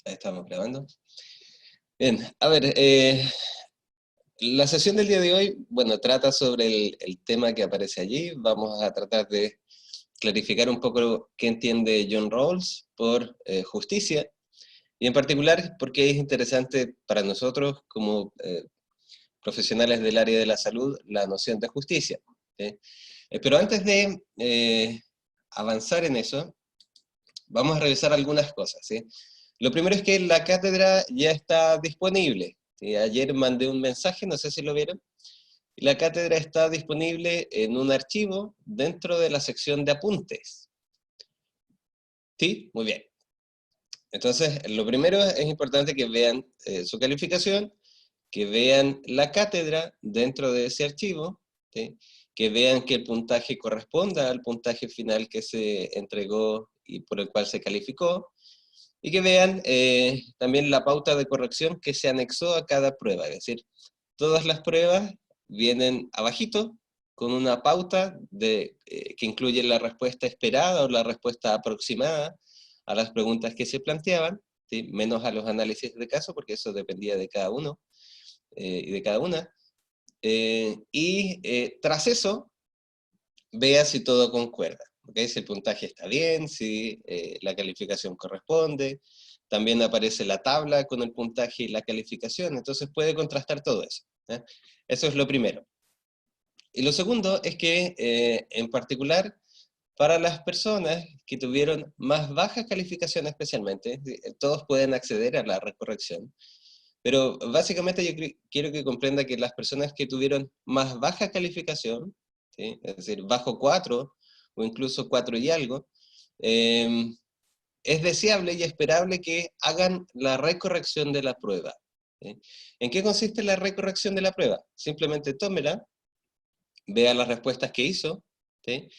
Ahí estamos grabando. Bien, a ver, la sesión del día de hoy, bueno, trata sobre el tema que aparece allí. Vamos a tratar de clarificar un poco qué entiende John Rawls por justicia, y en particular por qué es interesante para nosotros como profesionales del área de la salud la noción de justicia, ¿sí? Pero antes de avanzar en eso, vamos a revisar algunas cosas, ¿sí? Lo primero es que la cátedra ya está disponible, ¿sí? Ayer mandé un mensaje, no sé si lo vieron. La cátedra está disponible en un archivo dentro de la sección de apuntes. ¿Sí? Muy bien. Entonces, lo primero es importante que vean su calificación, que vean la cátedra dentro de ese archivo, ¿sí? Que vean que el puntaje corresponda al puntaje final que se entregó y por el cual se calificó, y que vean también la pauta de corrección que se anexó a cada prueba, es decir, todas las pruebas vienen abajito con una pauta que incluye la respuesta esperada o la respuesta aproximada a las preguntas que se planteaban, ¿sí? Menos a los análisis de caso, porque eso dependía de cada uno y de cada una. Tras eso, vea si todo concuerda, ¿okay? Si el puntaje está bien, si la calificación corresponde. También aparece la tabla con el puntaje y la calificación, entonces puede contrastar todo eso, ¿eh? Eso es lo primero. Y lo segundo es que, en particular, para las personas que tuvieron más baja calificación especialmente, todos pueden acceder a la recorrección, pero básicamente yo quiero que comprenda que las personas que tuvieron más baja calificación, ¿sí? Es decir, bajo 4 o incluso 4 y algo, eh, es deseable y esperable que hagan la recorrección de la prueba, ¿sí? ¿En qué consiste la recorrección de la prueba? Simplemente tómela, vea las respuestas que hizo, ¿sí?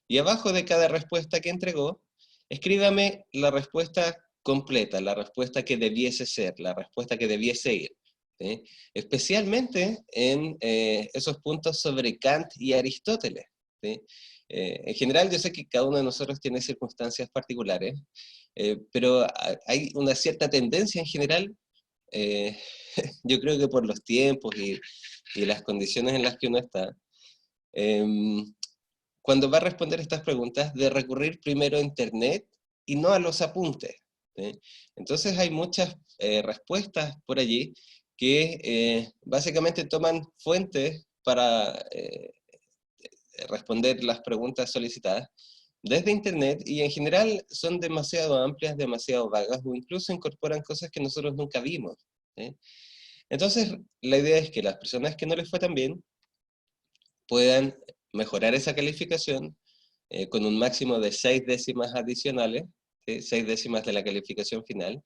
Y abajo de cada respuesta que entregó, escríbame la respuesta completa, la respuesta que debiese ser, la respuesta que debiese ir, ¿sí? Especialmente en esos puntos sobre Kant y Aristóteles, ¿sí? En general yo sé que cada uno de nosotros tiene circunstancias particulares, pero hay una cierta tendencia en general, eh, yo creo que por los tiempos y las condiciones en las que uno está, cuando va a responder estas preguntas, de recurrir primero a Internet y no a los apuntes, ¿sí? Entonces hay muchas respuestas por allí que básicamente toman fuentes para responder las preguntas solicitadas desde Internet, y en general son demasiado amplias, demasiado vagas, o incluso incorporan cosas que nosotros nunca vimos, ¿sí? Entonces, la idea es que las personas que no les fue tan bien puedan mejorar esa calificación con un máximo de 6 décimas adicionales, ¿sí? 6 décimas de la calificación final,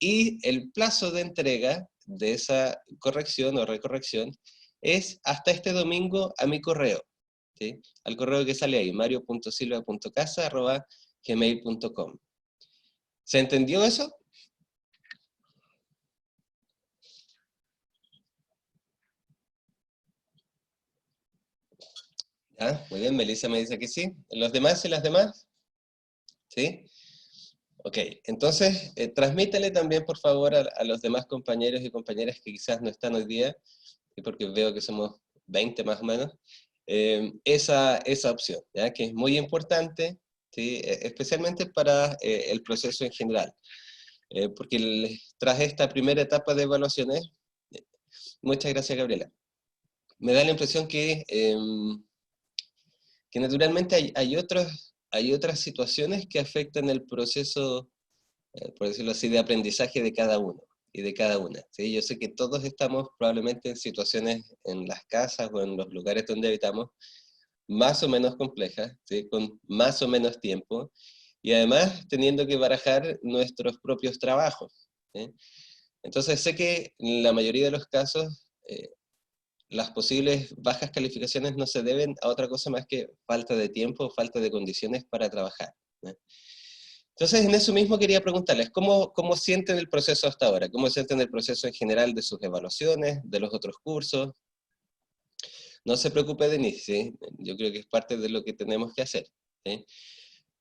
y el plazo de entrega de esa corrección o recorrección es hasta este domingo a mi correo, ¿sí? Al correo que sale ahí, mario.silva.casa@gmail.com. ¿Se entendió eso? ¿Ya? Muy bien, Melissa me dice que sí. ¿Los demás y las demás? ¿Sí? Ok, entonces transmítele también por favor a los demás compañeros y compañeras que quizás no están hoy día, y porque veo que somos 20 más o menos, esa opción, ¿ya? Que es muy importante, ¿sí? Especialmente para el proceso en general, porque tras esta primera etapa de evaluaciones, eh, muchas gracias Gabriela, me da la impresión que naturalmente hay otras situaciones que afectan el proceso, por decirlo así, de aprendizaje de cada uno y de cada una, ¿sí? Yo sé que todos estamos probablemente en situaciones en las casas o en los lugares donde habitamos más o menos complejas, ¿sí? Con más o menos tiempo, y además teniendo que barajar nuestros propios trabajos, ¿sí? Entonces sé que en la mayoría de los casos las posibles bajas calificaciones no se deben a otra cosa más que falta de tiempo o falta de condiciones para trabajar, ¿sí? Entonces, en eso mismo quería preguntarles, ¿cómo sienten el proceso hasta ahora? ¿Cómo sienten el proceso en general de sus evaluaciones, de los otros cursos? No se preocupe, Denise, ¿sí? Yo creo que es parte de lo que tenemos que hacer, ¿sí?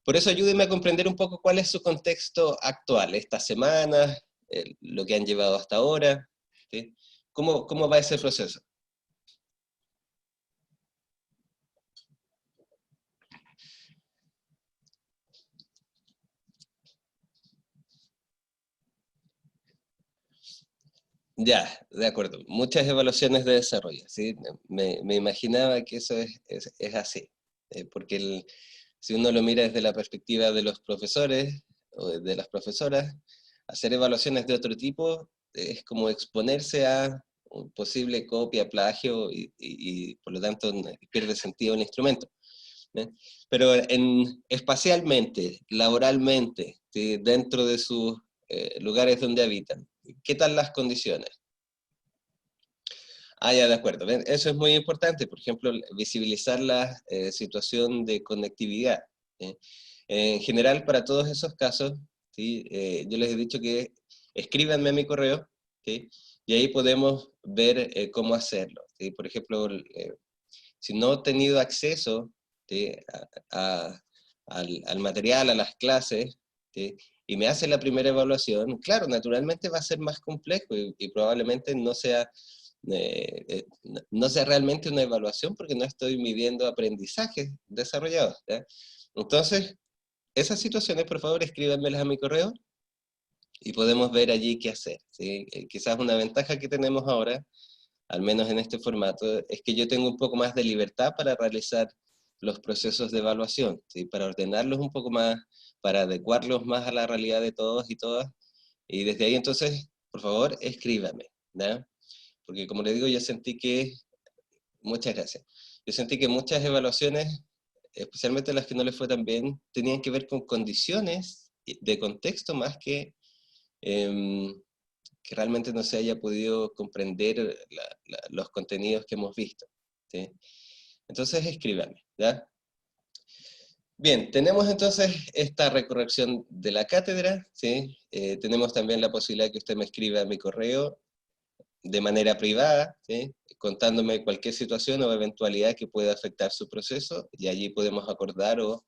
Por eso ayúdenme a comprender un poco cuál es su contexto actual, estas semanas, lo que han llevado hasta ahora, ¿sí? ¿Cómo va ese proceso? Ya, de acuerdo. Muchas evaluaciones de desarrollo, ¿sí? Me imaginaba que eso es así, porque si uno lo mira desde la perspectiva de los profesores o de las profesoras, hacer evaluaciones de otro tipo es como exponerse a un posible copia, plagio y por lo tanto pierde sentido el instrumento. ¿Eh? Pero espacialmente, laboralmente, ¿sí? Dentro de sus lugares donde habitan, ¿qué tal las condiciones? Ah, ya, de acuerdo. ¿Ven? Eso es muy importante, por ejemplo, visibilizar la situación de conectividad. ¿Sí? En general, para todos esos casos, ¿sí? Yo les he dicho que escríbanme a mi correo, ¿sí? Y ahí podemos ver cómo hacerlo. ¿Sí? Por ejemplo, si no he tenido acceso, ¿sí? al material, a las clases, ¿sí? Y me hace la primera evaluación, claro, naturalmente va a ser más complejo y probablemente no sea realmente una evaluación porque no estoy midiendo aprendizajes desarrollados. ¿Ya? Entonces, esas situaciones, por favor, escríbanmelas a mi correo y podemos ver allí qué hacer. ¿Sí? Quizás una ventaja que tenemos ahora, al menos en este formato, es que yo tengo un poco más de libertad para realizar los procesos de evaluación, ¿sí? Para ordenarlos un poco más, para adecuarlos más a la realidad de todos y todas. Y desde ahí entonces, por favor, escríbame. ¿Ya? Porque como le digo, yo sentí que, muchas gracias, yo sentí que muchas evaluaciones, especialmente las que no les fue tan bien, tenían que ver con condiciones de contexto más eh, que realmente no se haya podido comprender los contenidos que hemos visto. ¿Sí? Entonces escríbame, ¿ya? Bien, tenemos entonces esta recorrección de la cátedra, ¿sí? Tenemos también la posibilidad que usted me escriba a mi correo de manera privada, ¿sí? Contándome cualquier situación o eventualidad que pueda afectar su proceso, y allí podemos acordar o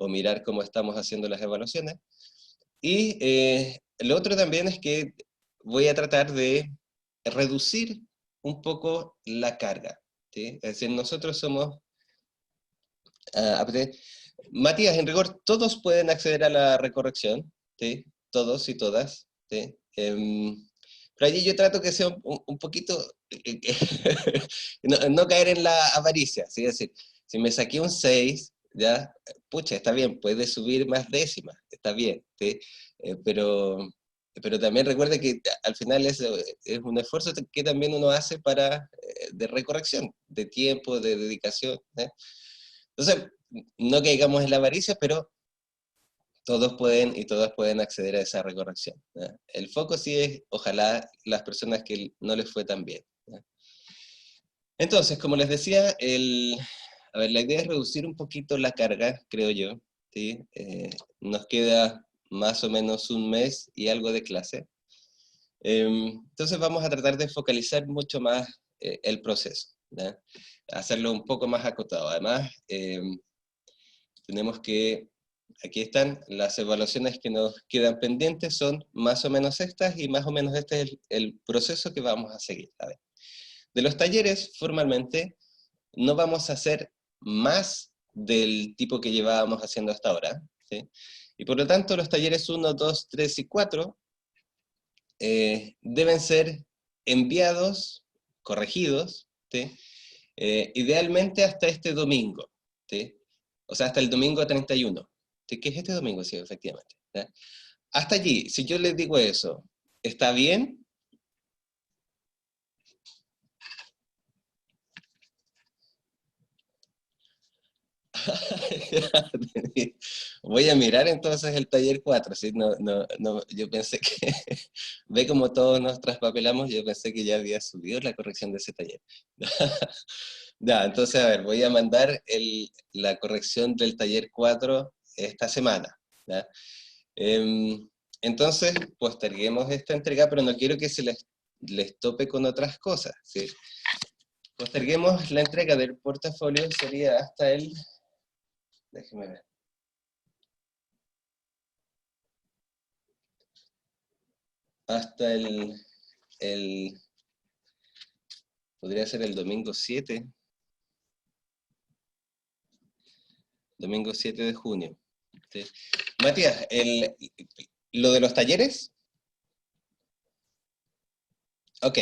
mirar cómo estamos haciendo las evaluaciones. Y lo otro también es que voy a tratar de reducir un poco la carga, ¿sí? Es decir, nosotros somos... Matías, en rigor, todos pueden acceder a la recorrección, ¿sí? Todos y todas, ¿sí? Pero allí yo trato que sea un poquito, no caer en la avaricia, ¿sí? Es decir, si me saqué un 6, ya, pucha, está bien, puede subir más décimas, está bien, ¿sí? Pero también recuerde que al final es un esfuerzo que también uno hace de recorrección, de tiempo, de dedicación, ¿eh? Entonces, no caigamos en la avaricia, pero todos pueden y todas pueden acceder a esa recorrección, ¿ya? El foco sí es, ojalá, las personas que no les fue tan bien, ¿ya? Entonces, como les decía, a ver, la idea es reducir un poquito la carga, creo yo, ¿sí? Nos queda más o menos un mes y algo de clase. Entonces vamos a tratar de focalizar mucho más el proceso, ¿ya? Hacerlo un poco más acotado. Además, tenemos que, aquí están, las evaluaciones que nos quedan pendientes son más o menos estas y más o menos este es el proceso que vamos a seguir. A ver. De los talleres, formalmente, no vamos a hacer más del tipo que llevábamos haciendo hasta ahora, ¿sí? Y por lo tanto, los talleres 1, 2, 3 y 4 deben ser enviados, corregidos, ¿sí? Idealmente hasta este domingo, ¿sí? O sea, hasta el domingo 31, ¿sí? Que es este domingo, sí, efectivamente, ¿ya? Hasta allí, si yo les digo eso, ¿está bien? Voy a mirar entonces el taller 4, ¿sí? Yo pensé que, ve como todos nos traspapelamos, yo pensé que ya había subido la corrección de ese taller. Ya, entonces, a ver, voy a mandar la corrección del taller 4 esta semana, ¿ya? Em, entonces, posterguemos esta entrega, pero no quiero que les tope con otras cosas, ¿sí? Posterguemos la entrega del portafolio, sería hasta déjeme ver, hasta podría ser el domingo 7, domingo 7 de junio. ¿Sí? Matías, lo de los talleres, ok.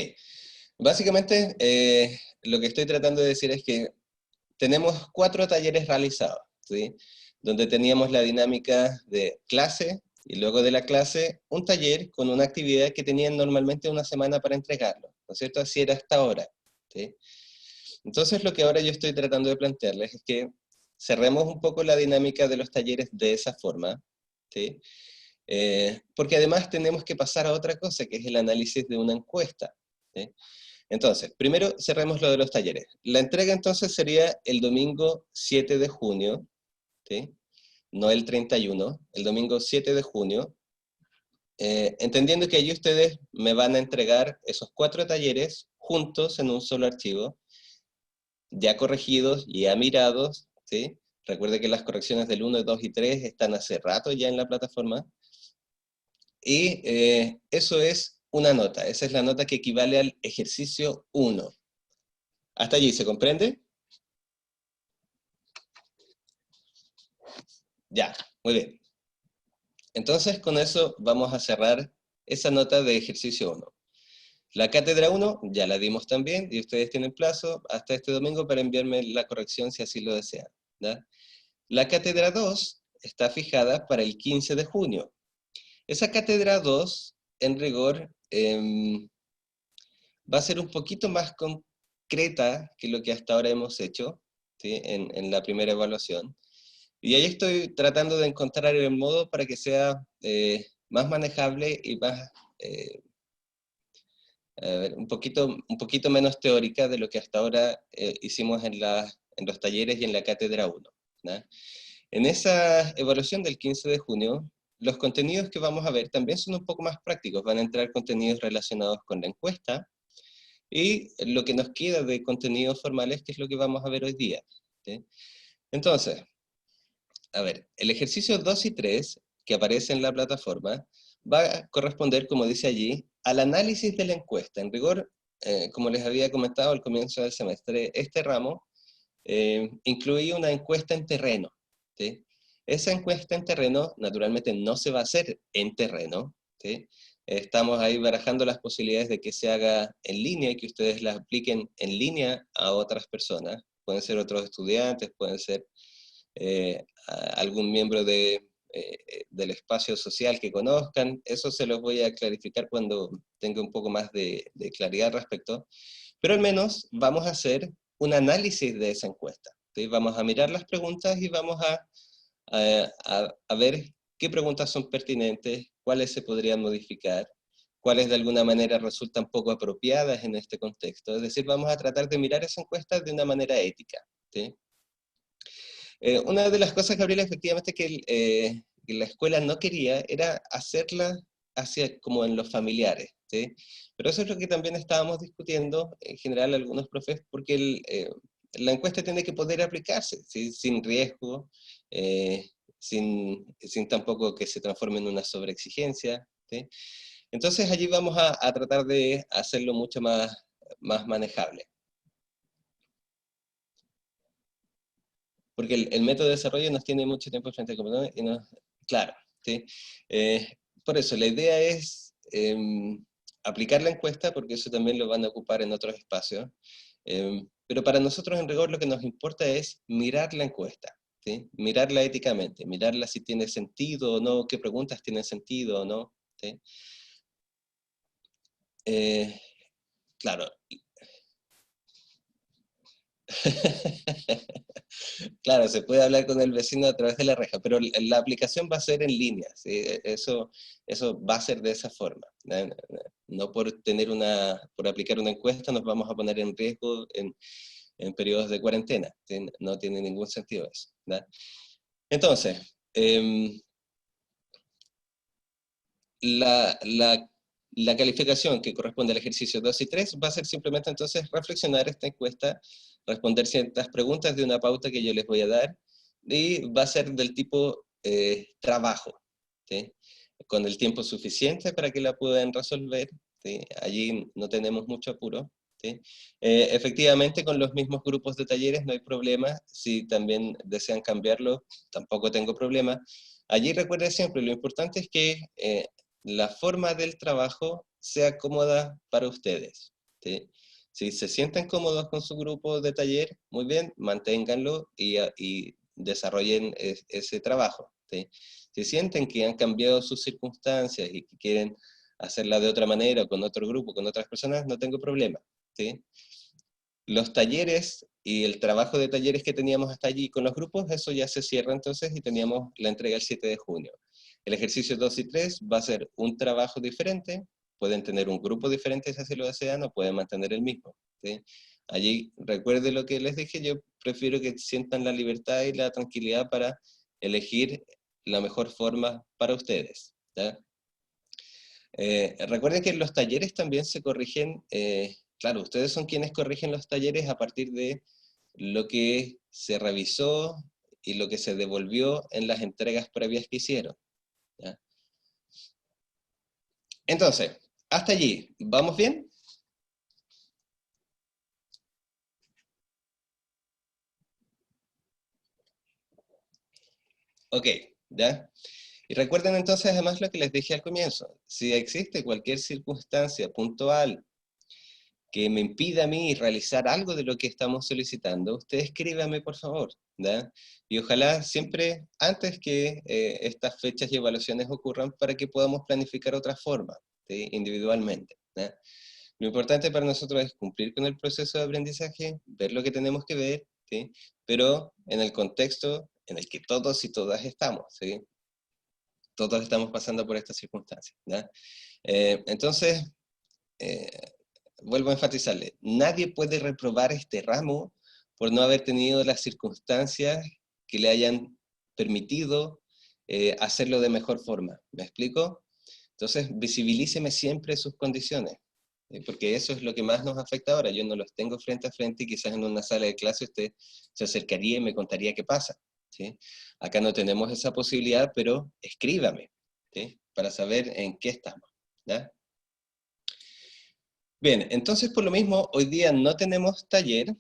Básicamente, lo que estoy tratando de decir es que tenemos 4 talleres realizados, ¿sí? Donde teníamos la dinámica de clase, y luego de la clase, un taller con una actividad que tenían normalmente una semana para entregarlo, ¿no es cierto? Así era hasta ahora, ¿sí? Entonces, lo que ahora yo estoy tratando de plantearles es que cerremos un poco la dinámica de los talleres de esa forma, ¿sí? Porque además tenemos que pasar a otra cosa, que es el análisis de una encuesta, ¿sí? Entonces, primero cerremos lo de los talleres. La entrega entonces sería el domingo 7 de junio, ¿sí? No el 31, el domingo 7 de junio, entendiendo que allí ustedes me van a entregar esos 4 talleres juntos en un solo archivo, ya corregidos, ya mirados, ¿sí? Recuerde que las correcciones del 1, 2 y 3 están hace rato ya en la plataforma, y eso es una nota, esa es la nota que equivale al ejercicio 1. ¿Hasta allí se comprende? Ya, muy bien. Entonces, con eso vamos a cerrar esa nota de ejercicio 1. La cátedra 1 ya la dimos también, y ustedes tienen plazo hasta este domingo para enviarme la corrección si así lo desean, ¿ya? La cátedra 2 está fijada para el 15 de junio. Esa cátedra 2, en rigor, va a ser un poquito más concreta que lo que hasta ahora hemos hecho, ¿sí? en la primera evaluación. Y ahí estoy tratando de encontrar el modo para que sea más manejable y más, un poquito menos teórica de lo que hasta ahora hicimos en los talleres y en la cátedra 1. ¿no? En esa evaluación del 15 de junio, los contenidos que vamos a ver también son un poco más prácticos. Van a entrar contenidos relacionados con la encuesta y lo que nos queda de contenidos formales, que es lo que vamos a ver hoy día. ¿sí? Entonces, a ver, el ejercicio 2 y 3, que aparece en la plataforma, va a corresponder, como dice allí, al análisis de la encuesta. En rigor, como les había comentado al comienzo del semestre, este ramo incluía una encuesta en terreno. ¿sí? Esa encuesta en terreno, naturalmente, no se va a hacer en terreno. ¿sí? Estamos ahí barajando las posibilidades de que se haga en línea y que ustedes la apliquen en línea a otras personas. Pueden ser otros estudiantes, pueden ser algún miembro del espacio social que conozcan. Eso se los voy a clarificar cuando tenga un poco más de claridad al respecto. Pero al menos vamos a hacer un análisis de esa encuesta. ¿sí? Vamos a mirar las preguntas y vamos a ver qué preguntas son pertinentes, cuáles se podrían modificar, cuáles de alguna manera resultan poco apropiadas en este contexto. Es decir, vamos a tratar de mirar esa encuesta de una manera ética. ¿sí? Una de las cosas, Gabriela, efectivamente que la escuela no quería era hacerla hacia como en los familiares, ¿sí? Pero eso es lo que también estábamos discutiendo, en general algunos profes, porque la encuesta tiene que poder aplicarse, ¿sí? Sin riesgo, sin tampoco que se transforme en una sobreexigencia, ¿sí? Entonces allí vamos a tratar de hacerlo mucho más manejable. Porque el método de desarrollo nos tiene mucho tiempo frente al computador y claro, ¿sí? Por eso, la idea es aplicar la encuesta, porque eso también lo van a ocupar en otros espacios, pero para nosotros en rigor lo que nos importa es mirar la encuesta, ¿sí? Mirarla éticamente, mirarla si tiene sentido o no, qué preguntas tienen sentido o no, ¿sí? Claro. Claro, se puede hablar con el vecino a través de la reja, pero la aplicación va a ser en línea, ¿sí? Eso va a ser de esa forma. No por aplicar una encuesta nos vamos a poner en riesgo en periodos de cuarentena, ¿sí? No tiene ningún sentido eso. ¿no? Entonces, la calificación que corresponde al ejercicio 2 y 3 va a ser simplemente entonces reflexionar esta encuesta, responder ciertas preguntas de una pauta que yo les voy a dar, y va a ser del tipo trabajo. ¿sí? con el tiempo suficiente para que la puedan resolver, ¿sí? Allí no tenemos mucho apuro, ¿sí? Efectivamente, con los mismos grupos de talleres no hay problema. Si también desean cambiarlo, tampoco tengo problema. Allí recuerden siempre, lo importante es que la forma del trabajo sea cómoda para ustedes, ¿sí? Si se sienten cómodos con su grupo de taller, muy bien, manténganlo y desarrollen ese trabajo, ¿sí? Si sienten que han cambiado sus circunstancias y que quieren hacerla de otra manera, con otro grupo, con otras personas, no tengo problema, ¿sí? Los talleres y el trabajo de talleres que teníamos hasta allí con los grupos, eso ya se cierra entonces y teníamos la entrega el 7 de junio. El ejercicio 2 y 3 va a ser un trabajo diferente, pueden tener un grupo diferente si así lo desean o pueden mantener el mismo, ¿sí? Allí, recuerde lo que les dije, yo prefiero que sientan la libertad y la tranquilidad para elegir la mejor forma para ustedes, ¿ya? Recuerden que los talleres también se corrigen, claro, ustedes son quienes corrigen los talleres a partir de lo que se revisó y lo que se devolvió en las entregas previas que hicieron, ¿ya? Entonces, hasta allí, ¿vamos bien? Ok, ¿ya? Y recuerden entonces además lo que les dije al comienzo, si existe cualquier circunstancia puntual que me impida a mí realizar algo de lo que estamos solicitando, usted escríbame por favor, ¿ya? Y ojalá siempre antes que estas fechas y evaluaciones ocurran para que podamos planificar otra forma, ¿sí? Individualmente, ¿ya? Lo importante para nosotros es cumplir con el proceso de aprendizaje, ver lo que tenemos que ver, ¿sí? Pero en el contexto en el que todos y todas estamos, ¿sí? Todos estamos pasando por estas circunstancias, ¿ya? Entonces, eh, vuelvo a enfatizarle, nadie puede reprobar este ramo por no haber tenido las circunstancias que le hayan permitido hacerlo de mejor forma. ¿Me explico? Entonces, visibilíceme siempre sus condiciones, porque eso es lo que más nos afecta ahora. Yo no los tengo frente a frente y quizás en una sala de clase usted se acercaría y me contaría qué pasa, ¿sí? Acá no tenemos esa posibilidad, pero escríbame, ¿sí? Para saber en qué estamos, ¿ya? Bien, entonces por lo mismo, hoy día no tenemos taller,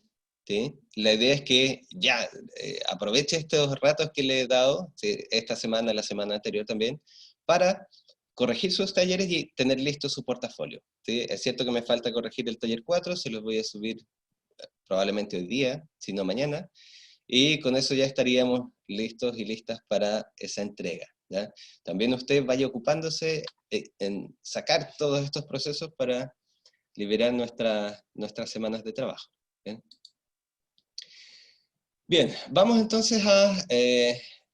¿sí? La idea es que ya aproveche estos ratos que le he dado, ¿sí? Esta semana, la semana anterior también, para corregir sus talleres y tener listo su portafolio, ¿sí? Es cierto que me falta corregir el taller 4, se los voy a subir probablemente hoy día, si no mañana, y con eso ya estaríamos listos y listas para esa entrega, ¿ya? También usted vaya ocupándose en sacar todos estos procesos para liberar nuestras semanas de trabajo. ¿Bien? Bien, vamos entonces a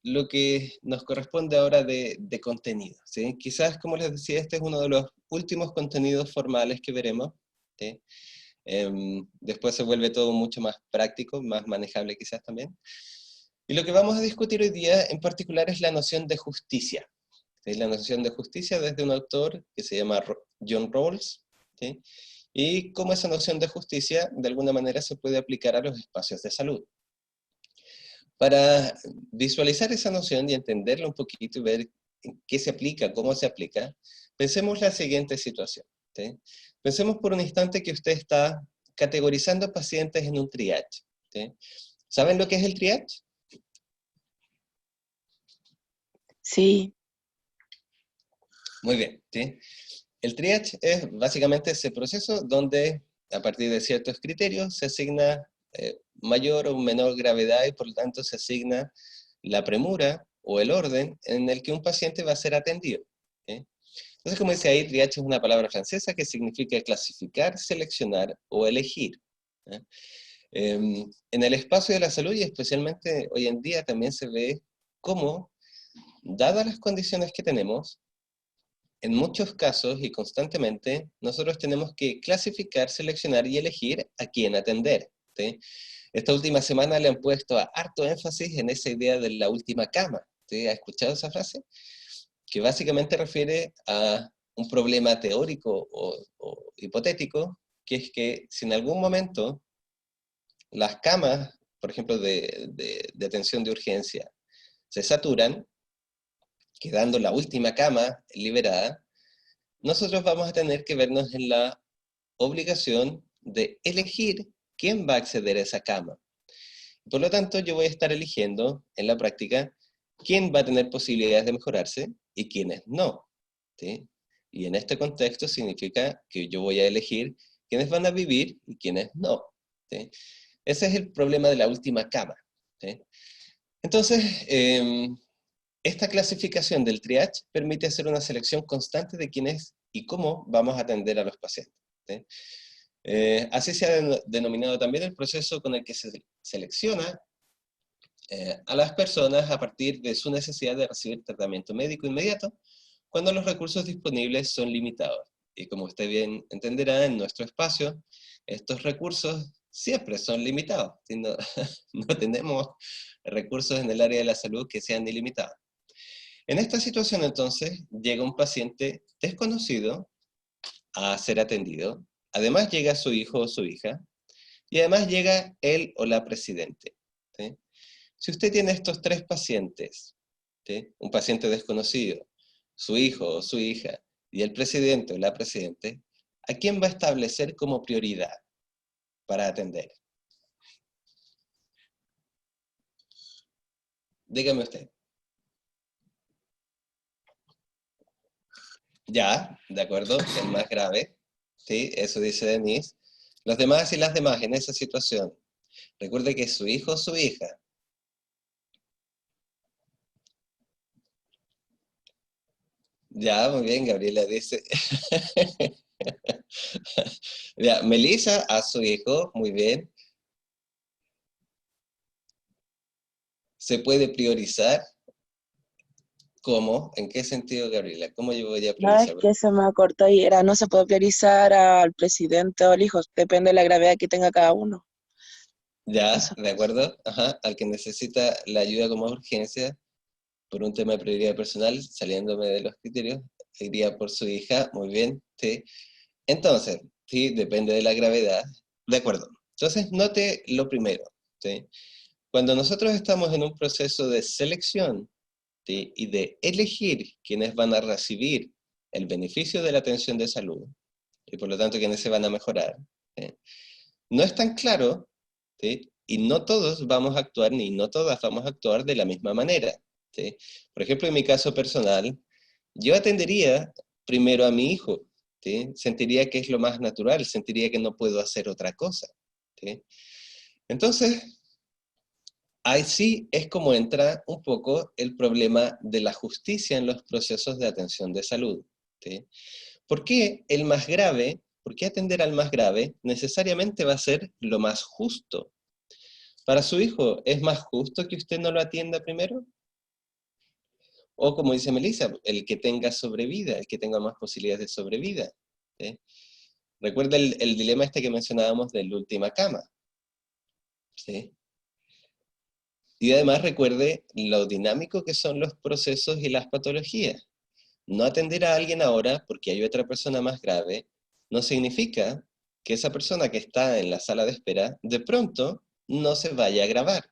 lo que nos corresponde ahora de contenido, ¿sí? Quizás, como les decía, este es uno de los últimos contenidos formales que veremos, ¿sí? Después se vuelve todo mucho más práctico, más manejable quizás también. Y lo que vamos a discutir hoy día en particular es la noción de justicia, ¿sí? La noción de justicia desde un autor que se llama John Rawls, ¿sí? Y cómo esa noción de justicia de alguna manera se puede aplicar a los espacios de salud. Para visualizar esa noción y entenderla un poquito y ver en qué se aplica, cómo se aplica, pensemos la siguiente situación, ¿sí? Pensemos por un instante que usted está categorizando pacientes en un triage, ¿sí? ¿Saben lo que es el triage? Sí, Muy bien, ¿sí? El triage es básicamente ese proceso donde a partir de ciertos criterios se asigna mayor o menor gravedad y por lo tanto se asigna la premura o el orden en el que un paciente va a ser atendido, ¿sí? Entonces, como dice ahí, triage es una palabra francesa que significa clasificar, seleccionar o elegir, ¿eh? En el espacio de la salud y especialmente hoy en día también se ve cómo, dadas las condiciones que tenemos, en muchos casos y constantemente, nosotros tenemos que clasificar, seleccionar y elegir a quién atender, ¿sí? Esta última semana le han puesto harto énfasis en esa idea de la última cama, ¿sí? ¿Ha escuchado esa frase? Que básicamente refiere a un problema teórico o hipotético, que es que si en algún momento las camas, por ejemplo, de atención de urgencia, se saturan, quedando la última cama liberada, nosotros vamos a tener que vernos en la obligación de elegir quién va a acceder a esa cama. Por lo tanto, yo voy a estar eligiendo en la práctica quién va a tener posibilidades de mejorarse y quiénes no. ¿Sí? Y en este contexto significa que yo voy a elegir quiénes van a vivir y quiénes no. ¿Sí? Ese es el problema de la última cama. ¿Sí? Entonces, esta clasificación del triage permite hacer una selección constante de quiénes y cómo vamos a atender a los pacientes. ¿Sí? Así se ha denominado también el proceso con el que se selecciona a las personas a partir de su necesidad de recibir tratamiento médico inmediato cuando los recursos disponibles son limitados. Y como usted bien entenderá, en nuestro espacio, estos recursos siempre son limitados. No, no tenemos recursos en el área de la salud que sean ilimitados. En esta situación, entonces, llega un paciente desconocido a ser atendido. Además llega su hijo o su hija. Y además llega él o la presidente. ¿Sí? Si usted tiene estos tres pacientes, ¿sí? Un paciente desconocido, su hijo o su hija, y el presidente o la presidente, ¿a quién va a establecer como prioridad para atender? Dígame usted. Ya, de acuerdo, el más grave. ¿Sí? Eso dice Denise. Los demás y las demás en esa situación. Recuerde que es su hijo o su hija. Ya, muy bien, Gabriela dice. Ya, Melissa a su hijo, muy bien. ¿Se puede priorizar? ¿Cómo? ¿En qué sentido, Gabriela? ¿Cómo yo voy a No, es priorizar? que se me acortó y era, no se puede priorizar al presidente o al hijo, depende de la gravedad que tenga cada uno. Ya, Eso. de acuerdo. Ajá. Al que necesita la ayuda como urgencia por un tema de prioridad personal, saliéndome de los criterios, iría por su hija, muy bien, sí. Entonces, sí, depende de la gravedad. De acuerdo. Entonces, note lo primero, ¿sí? Cuando nosotros estamos en un proceso de selección, ¿sí? Y de elegir quiénes van a recibir el beneficio de la atención de salud, y por lo tanto quiénes se van a mejorar, ¿sí? No es tan claro, ¿sí? Y no todos vamos a actuar, ni no todas vamos a actuar de la misma manera, ¿sí? Por ejemplo, en mi caso personal, yo atendería primero a mi hijo, ¿sí? Sentiría que es lo más natural, sentiría que no puedo hacer otra cosa, ¿sí? Entonces, ahí sí es como entra un poco el problema de la justicia en los procesos de atención de salud, ¿sí? ¿Por qué el más grave, por qué atender al más grave necesariamente va a ser lo más justo? Para su hijo, ¿es más justo que usted no lo atienda primero? O como dice Melissa, el que tenga sobrevida, el que tenga más posibilidades de sobrevida. ¿Sí? Recuerda el dilema este que mencionábamos de la última cama. ¿Sí? Y además recuerde lo dinámico que son los procesos y las patologías. No atender a alguien ahora porque hay otra persona más grave no significa que esa persona que está en la sala de espera de pronto no se vaya a agravar.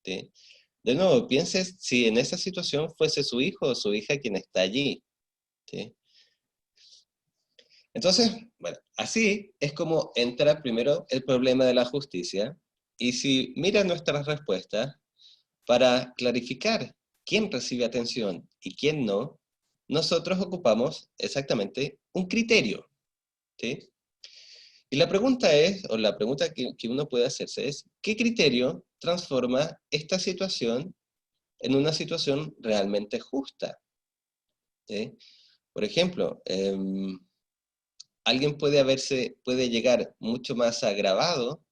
¿Sí? De nuevo, pienses si en esa situación fuese su hijo o su hija quien está allí. ¿Sí? Entonces, bueno, así es como entra primero el problema de la justicia. Y si mira nuestras respuestas, para clarificar quién recibe atención y quién no, nosotros ocupamos exactamente un criterio. ¿Sí? Y la pregunta es, o la pregunta que uno puede hacerse es, ¿qué criterio transforma esta situación en una situación realmente justa? ¿Sí? Por ejemplo, alguien puede llegar mucho más agravado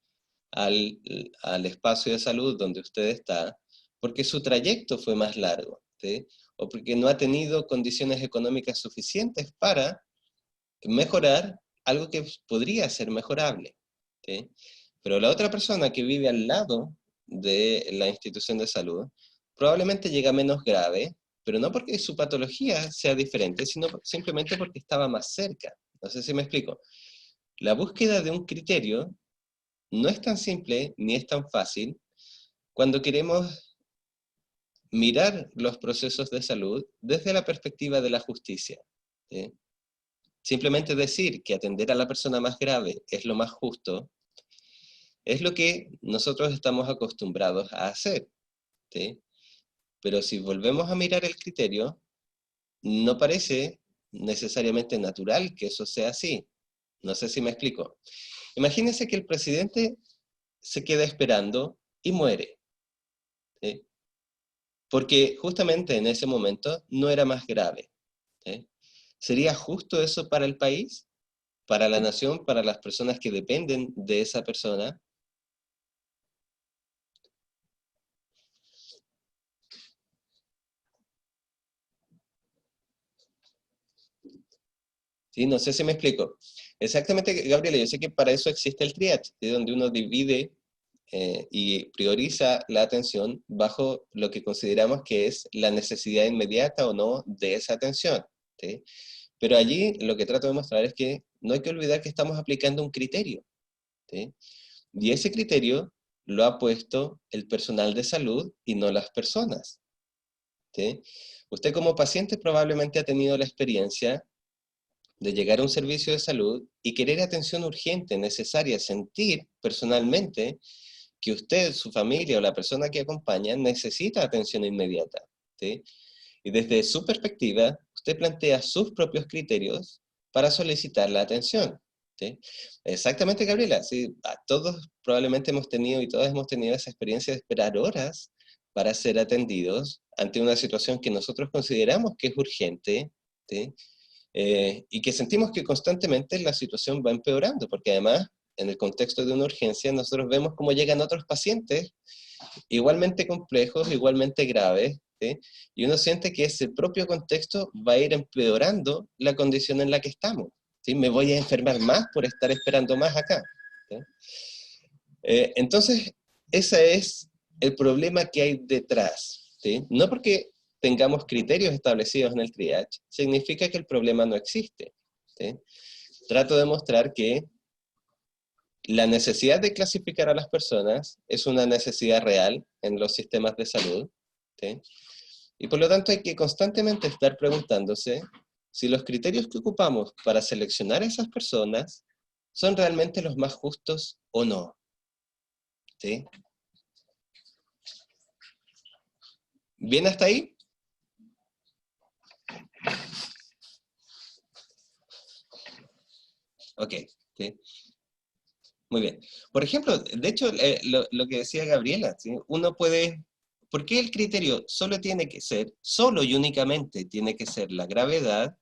al, al espacio de salud donde usted está, porque su trayecto fue más largo, ¿sí? O porque no ha tenido condiciones económicas suficientes para mejorar algo que podría ser mejorable, ¿sí? Pero la otra persona que vive al lado de la institución de salud probablemente llega menos grave, pero no porque su patología sea diferente, sino simplemente porque estaba más cerca. No sé si me explico. La búsqueda de un criterio no es tan simple ni es tan fácil cuando queremos mirar los procesos de salud desde la perspectiva de la justicia. ¿Sí? Simplemente decir que atender a la persona más grave es lo más justo, es lo que nosotros estamos acostumbrados a hacer. ¿Sí? Pero si volvemos a mirar el criterio, no parece necesariamente natural que eso sea así. No sé si me explico. Imagínense que el presidente se queda esperando y muere. ¿Sí? Porque justamente en ese momento no era más grave. ¿Sí? ¿Sería justo eso para el país? ¿Para la nación? ¿Para las personas que dependen de esa persona? ¿Sí? No sé si me explico. Exactamente, Gabriela, yo sé que para eso existe el triage, ¿sí? Donde uno divide y prioriza la atención bajo lo que consideramos que es la necesidad inmediata o no de esa atención. ¿Sí? Pero allí lo que trato de mostrar es que no hay que olvidar que estamos aplicando un criterio. ¿Sí? Y ese criterio lo ha puesto el personal de salud y no las personas. ¿Sí? Usted como paciente probablemente ha tenido la experiencia de llegar a un servicio de salud y querer atención urgente, necesaria, sentir personalmente que usted, su familia o la persona que acompaña necesita atención inmediata. ¿Sí? Y desde su perspectiva, usted plantea sus propios criterios para solicitar la atención. ¿Sí? Exactamente, Gabriela. ¿Sí? A todos probablemente hemos tenido y todas hemos tenido esa experiencia de esperar horas para ser atendidos ante una situación que nosotros consideramos que es urgente. ¿Sí? Y que sentimos que constantemente la situación va empeorando, porque además, en el contexto de una urgencia, nosotros vemos cómo llegan otros pacientes igualmente complejos, igualmente graves, ¿sí? Y uno siente que ese propio contexto va a ir empeorando la condición en la que estamos. ¿Sí? Me voy a enfermar más por estar esperando más acá. ¿Sí? Entonces, ese es el problema que hay detrás. ¿Sí? No porque tengamos criterios establecidos en el triage, significa que el problema no existe. ¿Sí? Trato de mostrar que la necesidad de clasificar a las personas es una necesidad real en los sistemas de salud. ¿Sí? Y por lo tanto hay que constantemente estar preguntándose si los criterios que ocupamos para seleccionar a esas personas son realmente los más justos o no. ¿Sí? ¿Bien hasta ahí? Ok. ¿Sí? Muy bien. Por ejemplo, de hecho, lo que decía Gabriela, ¿sí? Uno puede... ¿Por qué el criterio solo tiene que ser, solo y únicamente tiene que ser la gravedad?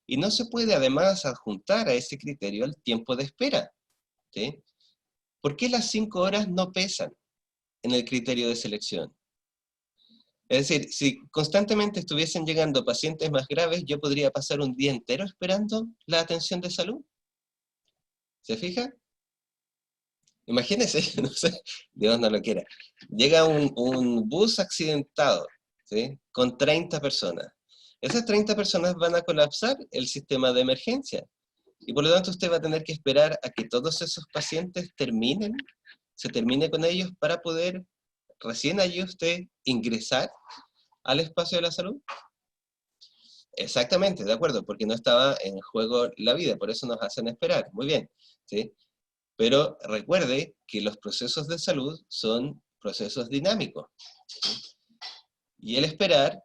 Y no se puede además adjuntar a ese criterio el tiempo de espera. ¿Sí? ¿Por qué las 5 horas no pesan en el criterio de selección? Es decir, si constantemente estuviesen llegando pacientes más graves, yo podría pasar un día entero esperando la atención de salud. ¿Se fija? Imagínese, no sé, Dios no lo quiera. Llega un bus accidentado, ¿sí? Con 30 personas. Esas 30 personas van a colapsar el sistema de emergencia. Y por lo tanto usted va a tener que esperar a que todos esos pacientes terminen, se termine con ellos para poder recién allí usted ingresar al espacio de la salud. Exactamente, de acuerdo, porque no estaba en juego la vida, por eso nos hacen esperar. Muy bien, ¿sí? Pero recuerde que los procesos de salud son procesos dinámicos. ¿Sí? Y el esperar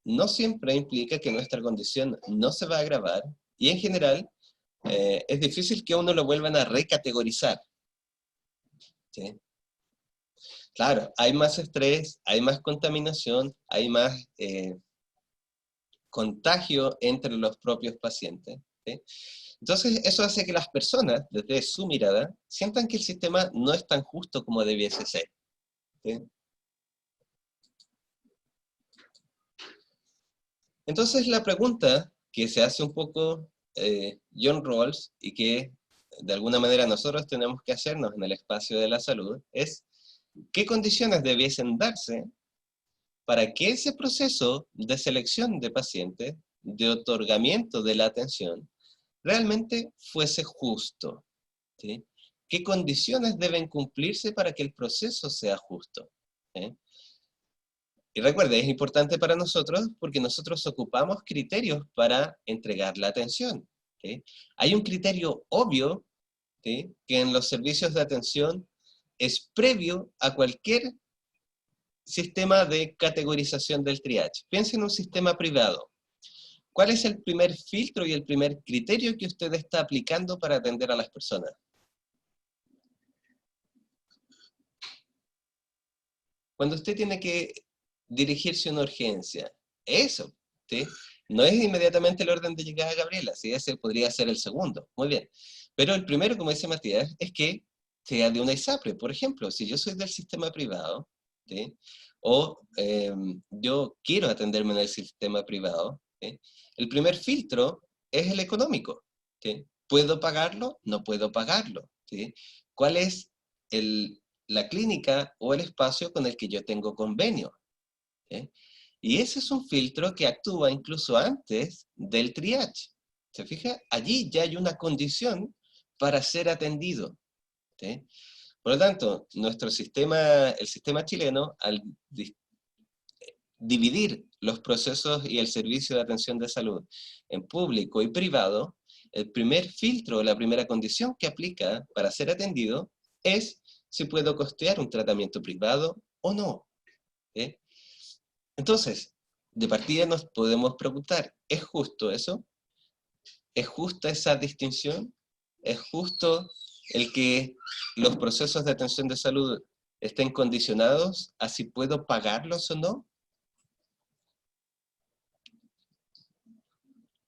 no siempre implica que nuestra condición no se va a agravar y en general es difícil que uno lo vuelvan a recategorizar. ¿Sí? Claro, hay más estrés, hay más contaminación, hay más contagio entre los propios pacientes. ¿Sí? Entonces, eso hace que las personas, desde su mirada, sientan que el sistema no es tan justo como debiese ser. ¿Sí? Entonces, la pregunta que se hace un poco John Rawls y que de alguna manera nosotros tenemos que hacernos en el espacio de la salud es ¿qué condiciones debiesen darse para que ese proceso de selección de pacientes, de otorgamiento de la atención, realmente fuese justo? ¿Sí? ¿Qué condiciones deben cumplirse para que el proceso sea justo? ¿Sí? Y recuerde, es importante para nosotros porque nosotros ocupamos criterios para entregar la atención. ¿Sí? Hay un criterio obvio, ¿sí?, que en los servicios de atención es previo a cualquier sistema de categorización del triage. Piensen en un sistema privado. ¿Cuál es el primer filtro y el primer criterio que usted está aplicando para atender a las personas? Cuando usted tiene que dirigirse a una urgencia, eso, ¿sí? No es inmediatamente el orden de llegada a Gabriela, ¿sí? Ese podría ser el segundo, muy bien. Pero el primero, como dice Matías, es que sea de una ISAPRE. Por ejemplo, si yo soy del sistema privado, ¿sí?, o yo quiero atenderme en el sistema privado, ¿sí?, el primer filtro es el económico, ¿sí? ¿Puedo pagarlo? No puedo pagarlo, ¿sí? ¿Cuál es la clínica o el espacio con el que yo tengo convenio? ¿Sí? Y ese es un filtro que actúa incluso antes del triage. ¿Se fija? Allí ya hay una condición para ser atendido. ¿Sí? Por lo tanto, nuestro sistema, el sistema chileno, al dividir los procesos y el servicio de atención de salud en público y privado, el primer filtro, la primera condición que aplica para ser atendido es si puedo costear un tratamiento privado o no. ¿Sí? Entonces, de partida nos podemos preguntar, ¿es justo eso? ¿Es justa esa distinción? ¿Es justo el que los procesos de atención de salud estén condicionados a si puedo pagarlos o no?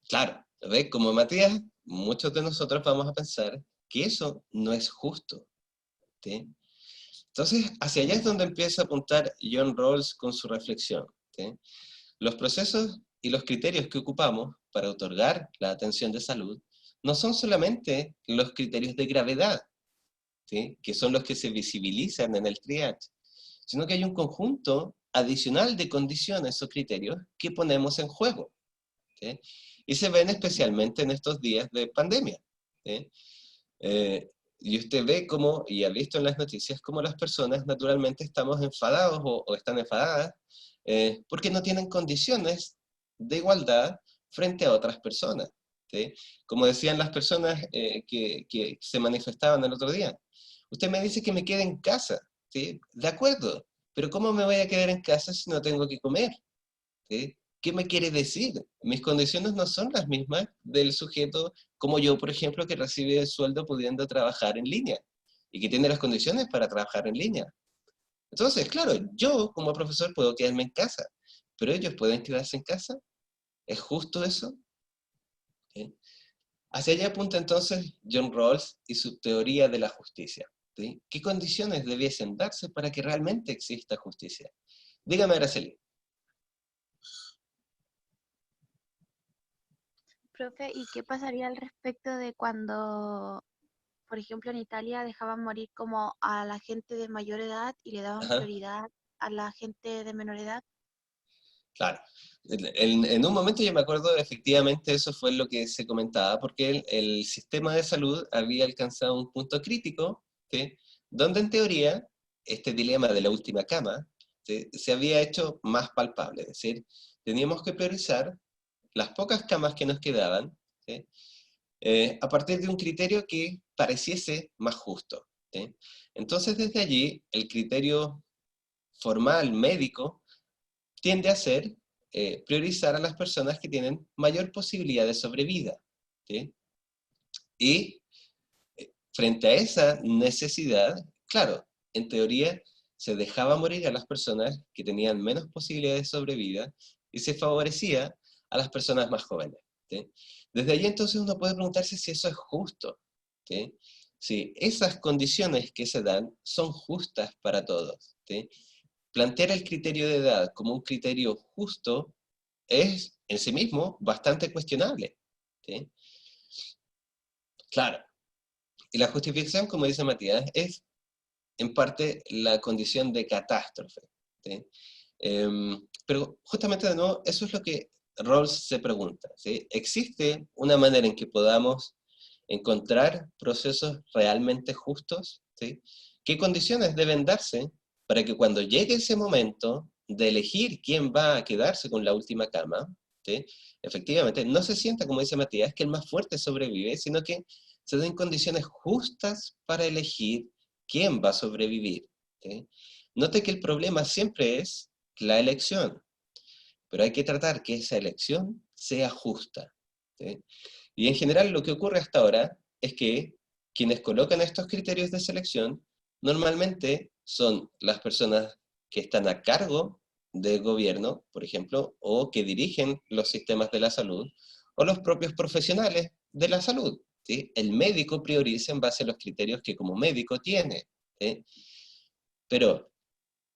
Claro, ¿ves? Como Matías, muchos de nosotros vamos a pensar que eso no es justo. ¿Sí? Entonces, hacia allá es donde empieza a apuntar John Rawls con su reflexión. ¿Sí? Los procesos y los criterios que ocupamos para otorgar la atención de salud no son solamente los criterios de gravedad, ¿sí?, que son los que se visibilizan en el triage, sino que hay un conjunto adicional de condiciones o criterios que ponemos en juego. ¿Sí? Y se ven especialmente en estos días de pandemia. ¿Sí? Y usted ve cómo, y ha visto en las noticias, cómo las personas naturalmente estamos enfadados o están enfadadas porque no tienen condiciones de igualdad frente a otras personas. ¿Sí? Como decían las personas que se manifestaban el otro día. Usted me dice que me quede en casa. ¿Sí? De acuerdo, pero ¿cómo me voy a quedar en casa si no tengo que comer? ¿Sí? ¿Qué me quiere decir? Mis condiciones no son las mismas del sujeto como yo, por ejemplo, que recibe el sueldo pudiendo trabajar en línea y que tiene las condiciones para trabajar en línea. Entonces, claro, yo como profesor puedo quedarme en casa, pero ellos pueden quedarse en casa. ¿Es justo eso? ¿Sí? Hacia allá apunta entonces John Rawls y su teoría de la justicia. ¿Sí? ¿Qué condiciones debiesen darse para que realmente exista justicia? Dígame, Araceli. Profe, ¿y qué pasaría al respecto de cuando, por ejemplo, en Italia dejaban morir como a la gente de mayor edad y le daban Ajá. prioridad a la gente de menor edad? Claro. En un momento yo me acuerdo, efectivamente, eso fue lo que se comentaba, porque el sistema de salud había alcanzado un punto crítico, ¿sí?, donde en teoría este dilema de la última cama, ¿sí?, se había hecho más palpable. Es decir, teníamos que priorizar las pocas camas que nos quedaban, ¿sí?, a partir de un criterio que pareciese más justo. ¿Sí? Entonces, desde allí, el criterio formal médico tiende a ser priorizar a las personas que tienen mayor posibilidad de sobrevida. ¿Sí? Y frente a esa necesidad, claro, en teoría se dejaba morir a las personas que tenían menos posibilidades de sobrevida y se favorecía a las personas más jóvenes. ¿Sí? Desde allí entonces uno puede preguntarse si eso es justo. ¿Sí? Si esas condiciones que se dan son justas para todos. ¿Sí? Plantear el criterio de edad como un criterio justo es en sí mismo bastante cuestionable. ¿Sí? Claro. Y la justificación, como dice Matías, es en parte la condición de catástrofe. ¿Sí? Pero justamente de nuevo, eso es lo que Rawls se pregunta. ¿Sí? ¿Existe una manera en que podamos encontrar procesos realmente justos? ¿Sí? ¿Qué condiciones deben darse para que cuando llegue ese momento de elegir quién va a quedarse con la última cama, ¿sí? Efectivamente, no se sienta, como dice Matías, que el más fuerte sobrevive, sino que se den condiciones justas para elegir quién va a sobrevivir, ¿sí? Note que el problema siempre es la elección, pero hay que tratar que esa elección sea justa, ¿sí? Y en general lo que ocurre hasta ahora es que quienes colocan estos criterios de selección normalmente son las personas que están a cargo del gobierno, por ejemplo, o que dirigen los sistemas de la salud, o los propios profesionales de la salud, ¿sí? El médico prioriza en base a los criterios que como médico tiene, ¿sí? Pero,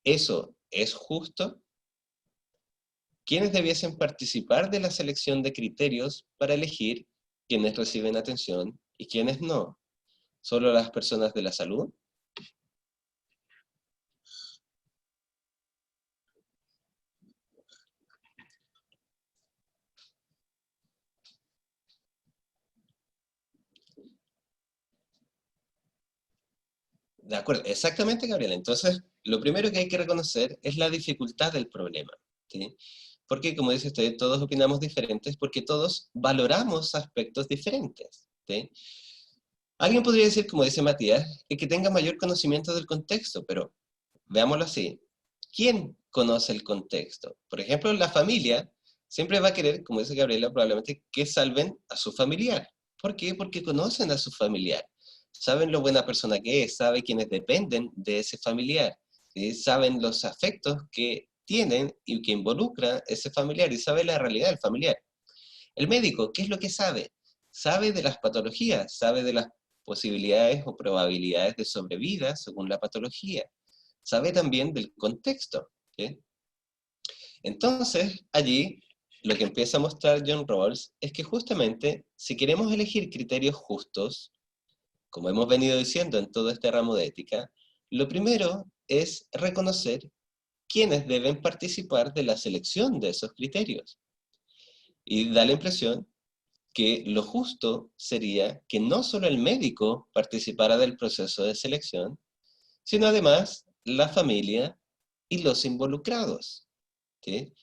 ¿eso es justo? ¿Quiénes debiesen participar de la selección de criterios para elegir quiénes reciben atención y quiénes no? ¿Solo las personas de la salud? De acuerdo, exactamente, Gabriela. Entonces, lo primero que hay que reconocer es la dificultad del problema, ¿sí? Porque, como dice usted, todos opinamos diferentes porque todos valoramos aspectos diferentes, ¿sí? Alguien podría decir, como dice Matías, que tenga mayor conocimiento del contexto, pero veámoslo así. ¿Quién conoce el contexto? Por ejemplo, la familia siempre va a querer, como dice Gabriela, probablemente que salven a su familiar. ¿Por qué? Porque conocen a su familiar. Saben lo buena persona que es, saben quienes dependen de ese familiar, ¿sí? Saben los afectos que tienen y que involucra ese familiar y sabe la realidad del familiar. El médico, ¿qué es lo que sabe? Sabe de las patologías, sabe de las posibilidades o probabilidades de sobrevida según la patología. Sabe también del contexto, ¿sí? Entonces, allí, lo que empieza a mostrar John Rawls es que justamente, si queremos elegir criterios justos, como hemos venido diciendo en todo este ramo de ética, lo primero es reconocer quiénes deben participar de la selección de esos criterios. Y da la impresión que lo justo sería que no solo el médico participara del proceso de selección, sino además la familia y los involucrados, ¿sí?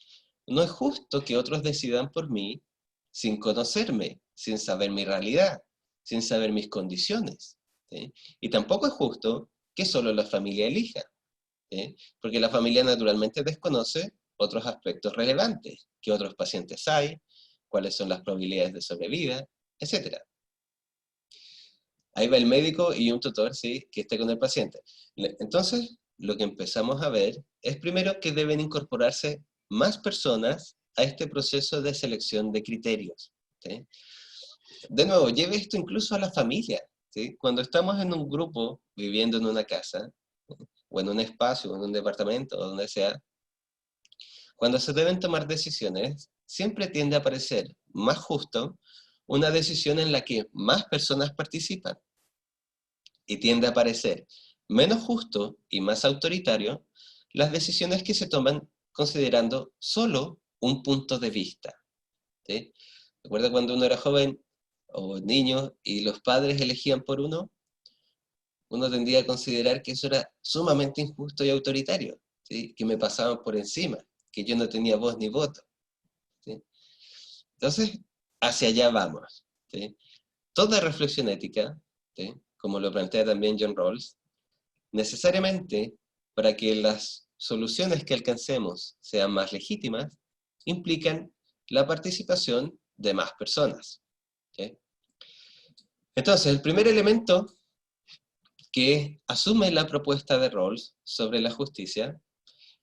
No es justo que otros decidan por mí sin conocerme, sin saber mi realidad, sin saber mis condiciones, ¿sí? Y tampoco es justo que solo la familia elija, ¿sí? Porque la familia naturalmente desconoce otros aspectos relevantes, qué otros pacientes hay, cuáles son las probabilidades de sobrevida, etc. Ahí va el médico y un tutor, ¿sí?, que esté con el paciente. Entonces, lo que empezamos a ver es primero que deben incorporarse más personas a este proceso de selección de criterios, ¿sí? De nuevo, lleve esto incluso a la familia, ¿sí? Cuando estamos en un grupo viviendo en una casa, o en un espacio, o en un departamento, o donde sea, cuando se deben tomar decisiones, siempre tiende a parecer más justo una decisión en la que más personas participan. Y tiende a parecer menos justo y más autoritario las decisiones que se toman considerando solo un punto de vista, ¿sí? ¿Recuerda cuando uno era joven o niño y los padres elegían por uno? Uno tendía a considerar que eso era sumamente injusto y autoritario, ¿sí? Que me pasaban por encima, que yo no tenía voz ni voto, ¿sí? Entonces, hacia allá vamos, ¿sí? Toda reflexión ética, ¿sí?, como lo plantea también John Rawls, necesariamente, para que las soluciones que alcancemos sean más legítimas, implican la participación de más personas, ¿sí? Entonces, el primer elemento que asume la propuesta de Rawls sobre la justicia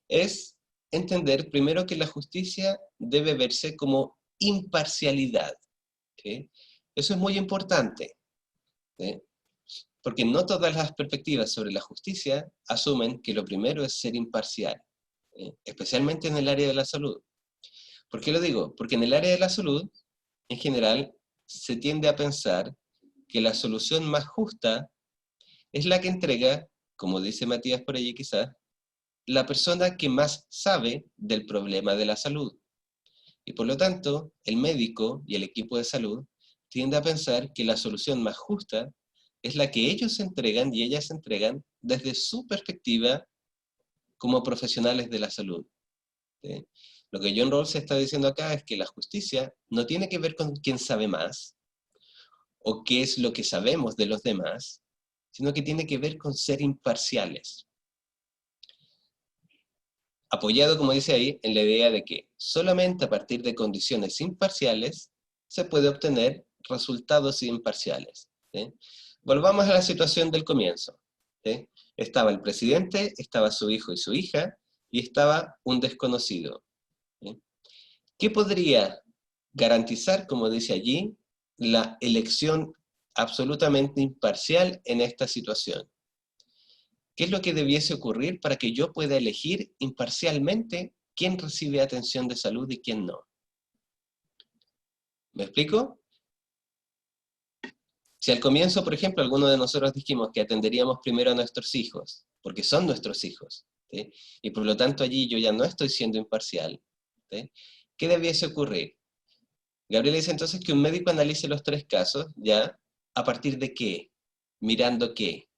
es entender primero que la justicia debe verse como imparcialidad, ¿sí? Eso es muy importante, ¿sí? Porque no todas las perspectivas sobre la justicia asumen que lo primero es ser imparcial, especialmente en el área de la salud. ¿Por qué lo digo? Porque en el área de la salud, en general, se tiende a pensar que la solución más justa es la que entrega, como dice Matías por allí quizás, la persona que más sabe del problema de la salud. Y por lo tanto, el médico y el equipo de salud tiende a pensar que la solución más justa es la que ellos entregan y ellas entregan desde su perspectiva como profesionales de la salud. ¿sí? Lo que John Rawls está diciendo acá es que la justicia no tiene que ver con quién sabe más, o qué es lo que sabemos de los demás, sino que tiene que ver con ser imparciales. Apoyado, como dice ahí, en la idea de que solamente a partir de condiciones imparciales se puede obtener resultados imparciales, ¿sí? Volvamos a la situación del comienzo, ¿sí? Estaba el presidente, estaba su hijo y su hija, y estaba un desconocido, ¿sí? ¿Qué podría garantizar, como dice allí, la elección absolutamente imparcial en esta situación? ¿Qué es lo que debiese ocurrir para que yo pueda elegir imparcialmente quién recibe atención de salud y quién no? ¿Me explico? Si al comienzo, por ejemplo, algunos de nosotros dijimos que atenderíamos primero a nuestros hijos, porque son nuestros hijos, ¿sí? Y por lo tanto allí yo ya no estoy siendo imparcial, ¿sí? ¿Qué debiese ocurrir? Gabriel dice entonces que un médico analice los tres casos, ¿ya? ¿A partir de qué? ¿Mirando qué?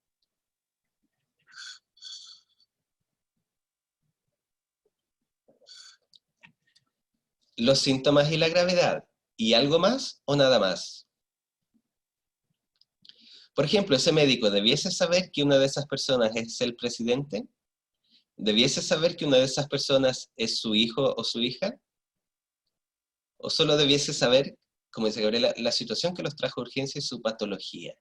Los síntomas y la gravedad. ¿Y algo más o nada más? Por ejemplo, ese médico debiese saber que una de esas personas es el presidente, debiese saber que una de esas personas es su hijo o su hija, o solo debiese saber, como dice Gabriela, la situación que los trajo a urgencia y su patología.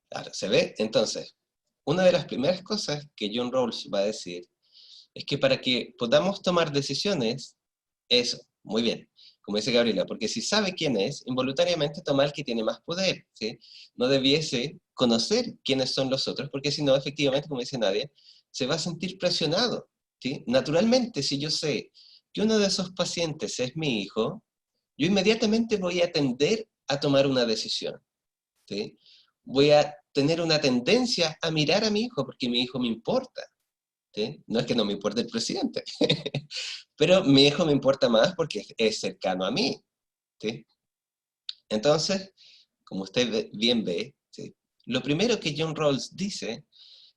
Claro, ¿se ve? Entonces, una de las primeras cosas que John Rawls va a decir es que para que podamos tomar decisiones, eso, muy bien, como dice Gabriela, porque si sabe quién es, involuntariamente toma el que tiene más poder, ¿sí? No debiese conocer quiénes son los otros, porque si no, efectivamente, como dice Nadia, se va a sentir presionado, ¿sí? Naturalmente, si yo sé que uno de esos pacientes es mi hijo, yo inmediatamente voy a tender a tomar una decisión, ¿sí? Voy a tener una tendencia a mirar a mi hijo, porque mi hijo me importa, ¿sí? No es que no me importe el presidente, pero mi hijo me importa más porque es cercano a mí, ¿sí? Entonces, como usted bien ve, ¿sí? Lo primero que John Rawls dice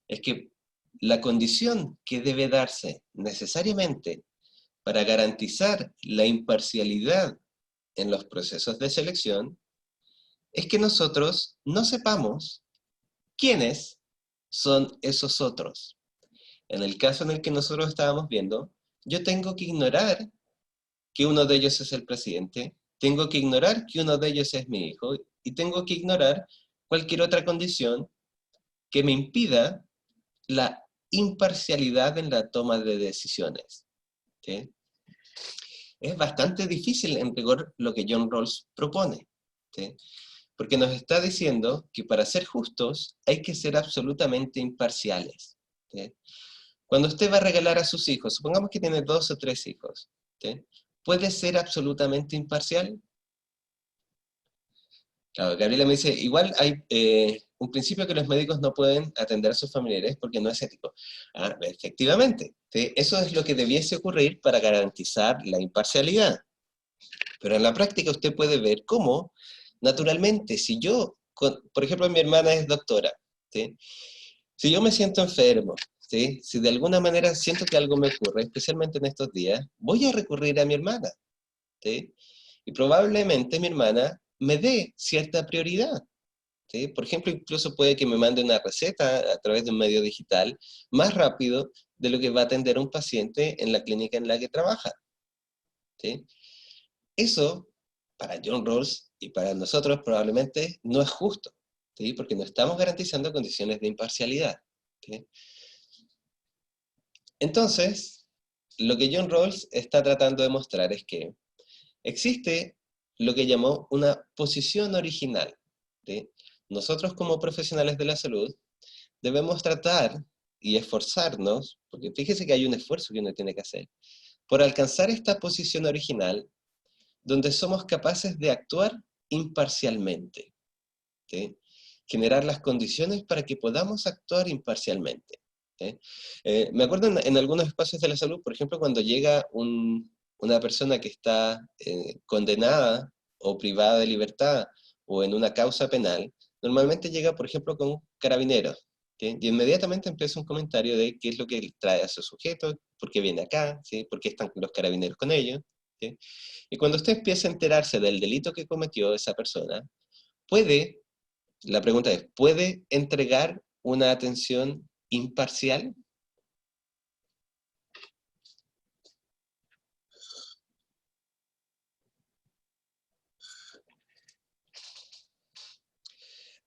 es que la condición que debe darse necesariamente para garantizar la imparcialidad en los procesos de selección es que nosotros no sepamos quiénes son esos otros. En el caso en el que nosotros estábamos viendo, yo tengo que ignorar que uno de ellos es el presidente, tengo que ignorar que uno de ellos es mi hijo, y tengo que ignorar cualquier otra condición que me impida la imparcialidad en la toma de decisiones, ¿sí? Es bastante difícil en rigor lo que John Rawls propone, ¿sí? Porque nos está diciendo que para ser justos hay que ser absolutamente imparciales, ¿sí? Cuando usted va a regalar a sus hijos, supongamos que tiene 2 o 3 hijos, ¿sí? ¿Puede ser absolutamente imparcial? Claro, Gabriela me dice, igual hay un principio que los médicos no pueden atender a sus familiares porque no es ético. Ah, efectivamente, ¿sí? Eso es lo que debiese ocurrir para garantizar la imparcialidad. Pero en la práctica usted puede ver cómo, naturalmente, si yo, por ejemplo, mi hermana es doctora, ¿sí? Si yo me siento enfermo, ¿sí? Si de alguna manera siento que algo me ocurre, especialmente en estos días, voy a recurrir a mi hermana, ¿sí? Y probablemente mi hermana me dé cierta prioridad, ¿sí? Por ejemplo, incluso puede que me mande una receta a través de un medio digital más rápido de lo que va a atender un paciente en la clínica en la que trabaja, ¿sí? Eso, para John Rawls y para nosotros probablemente no es justo, ¿sí? Porque no estamos garantizando condiciones de imparcialidad, ¿sí? Entonces, lo que John Rawls está tratando de mostrar es que existe lo que llamó una posición original, ¿sí? Nosotros como profesionales de la salud debemos tratar y esforzarnos, porque fíjese que hay un esfuerzo que uno tiene que hacer, por alcanzar esta posición original donde somos capaces de actuar imparcialmente, ¿sí? Generar las condiciones para que podamos actuar imparcialmente, ¿sí? Me acuerdo en algunos espacios de la salud, por ejemplo, cuando llega una persona que está condenada o privada de libertad o en una causa penal, normalmente llega, por ejemplo, con carabineros. ¿Sí? Y inmediatamente empieza un comentario de qué es lo que trae a su sujeto, por qué viene acá, ¿sí? Por qué están los carabineros con ellos. ¿Sí? Y cuando usted empieza a enterarse del delito que cometió esa persona, la pregunta es, ¿puede entregar una atención imparcial?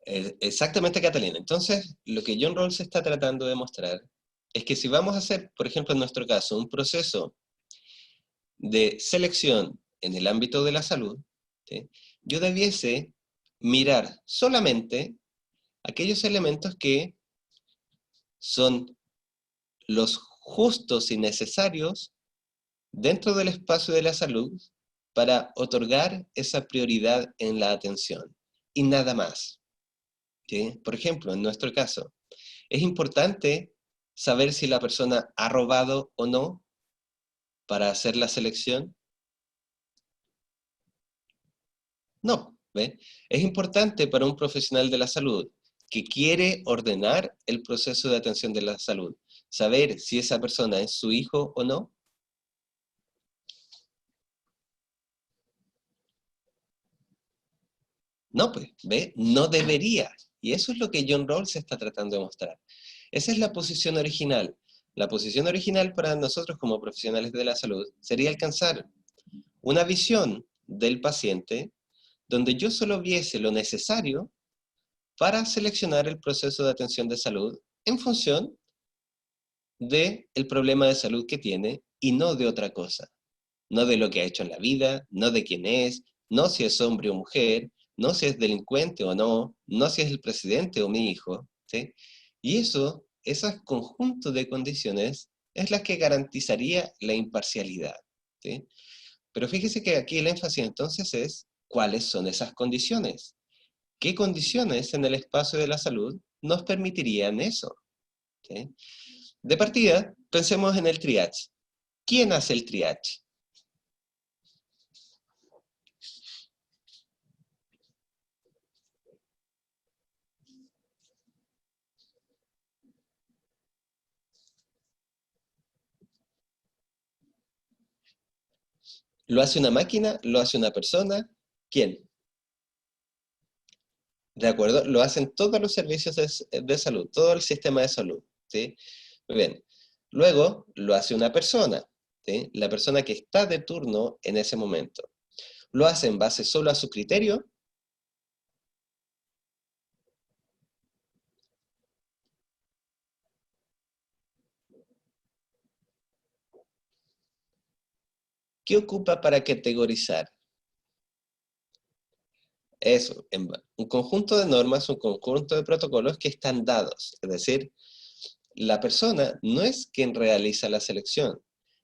Exactamente, Catalina. Entonces, lo que John Rawls está tratando de mostrar es que si vamos a hacer, por ejemplo, en nuestro caso, un proceso de selección en el ámbito de la salud, ¿sí? Yo debiese mirar solamente aquellos elementos que son los justos y necesarios dentro del espacio de la salud para otorgar esa prioridad en la atención y nada más. ¿Sí? Por ejemplo, en nuestro caso, ¿es importante saber si la persona ha robado o no para hacer la selección? No, ¿ve? Es importante para un profesional de la salud que quiere ordenar el proceso de atención de la salud, saber si esa persona es su hijo o no. No, pues, ¿ve? No debería. Y eso es lo que John Rawls está tratando de mostrar. Esa es la posición original. La posición original para nosotros como profesionales de la salud sería alcanzar una visión del paciente donde yo solo viese lo necesario para seleccionar el proceso de atención de salud en función del problema de salud que tiene y no de otra cosa. No de lo que ha hecho en la vida, no de quién es, no si es hombre o mujer, no si es delincuente o no, no si es el presidente o mi hijo, ¿sí? Y eso, ese conjunto de condiciones, es la que garantizaría la imparcialidad, ¿sí? Pero fíjese que aquí el énfasis entonces es, ¿cuáles son esas condiciones? ¿Qué condiciones en el espacio de la salud nos permitirían eso? ¿Sí? De partida, pensemos en el triage. ¿Quién hace el triage? ¿Lo hace una máquina? ¿Lo hace una persona? ¿Quién? ¿De acuerdo? Lo hacen todos los servicios de salud, todo el sistema de salud, ¿sí? Muy bien. Luego, lo hace una persona, ¿sí? La persona que está de turno en ese momento. ¿Lo hace en base solo a su criterio? ¿Qué ocupa para categorizar? Eso, un conjunto de normas, un conjunto de protocolos que están dados. Es decir, la persona no es quien realiza la selección.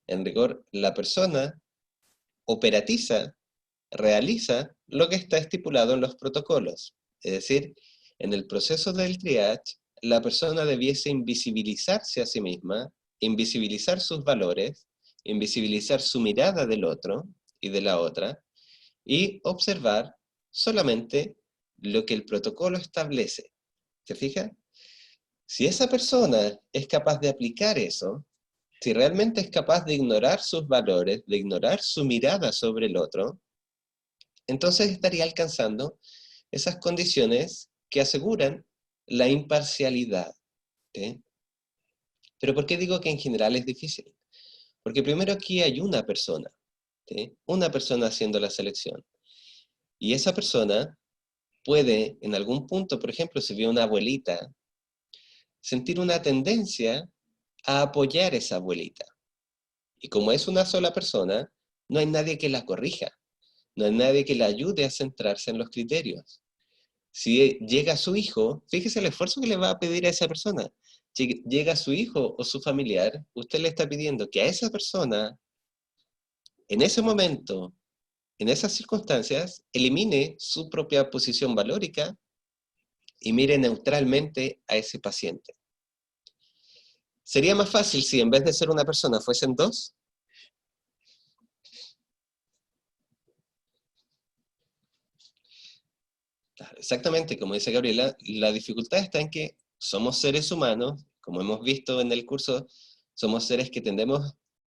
En rigor, la persona operatiza, realiza lo que está estipulado en los protocolos. Es decir, en el proceso del triage, la persona debiese invisibilizarse a sí misma, invisibilizar sus valores, invisibilizar su mirada del otro y de la otra, y observar solamente lo que el protocolo establece. ¿Se fija? Si esa persona es capaz de aplicar eso, si realmente es capaz de ignorar sus valores, de ignorar su mirada sobre el otro, entonces estaría alcanzando esas condiciones que aseguran la imparcialidad. ¿Sí? Pero ¿por qué digo que en general es difícil? Porque primero aquí hay una persona, ¿sí? Una persona haciendo la selección. Y esa persona puede, en algún punto, por ejemplo, si ve una abuelita, sentir una tendencia a apoyar a esa abuelita. Y como es una sola persona, no hay nadie que la corrija, no hay nadie que la ayude a centrarse en los criterios. Si llega su hijo, fíjese el esfuerzo que le va a pedir a esa persona. Si llega su hijo o su familiar, usted le está pidiendo que a esa persona, en ese momento, en esas circunstancias, elimine su propia posición valórica y mire neutralmente a ese paciente. ¿Sería más fácil si en vez de ser una persona fuesen dos? exactamente, como dice Gabriela, la dificultad está en que somos seres humanos, como hemos visto en el curso, somos seres que tendemos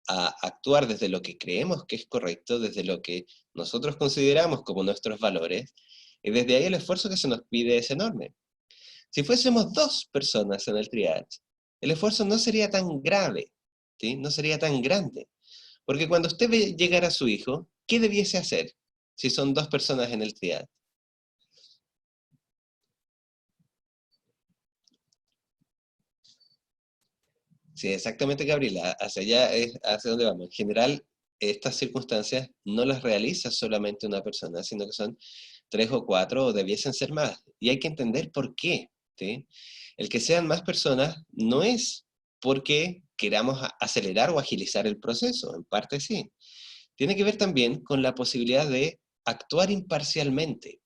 a actuar desde lo que creemos que es correcto, desde lo que nosotros consideramos como nuestros valores, y desde ahí el esfuerzo que se nos pide es enorme. Si fuésemos 2 personas en el triage, el esfuerzo no sería tan grave, ¿sí? No sería tan grande. Porque cuando usted ve llegar a su hijo, ¿qué debiese hacer si son 2 personas en el triage? Sí, exactamente, Gabriela. Hacia allá es hacia donde vamos. En general, estas circunstancias no las realiza solamente una persona, sino que son 3 o 4 o debiesen ser más. Y hay que entender por qué, ¿sí? El que sean más personas no es porque queramos acelerar o agilizar el proceso, en parte sí. Tiene que ver también con la posibilidad de actuar imparcialmente.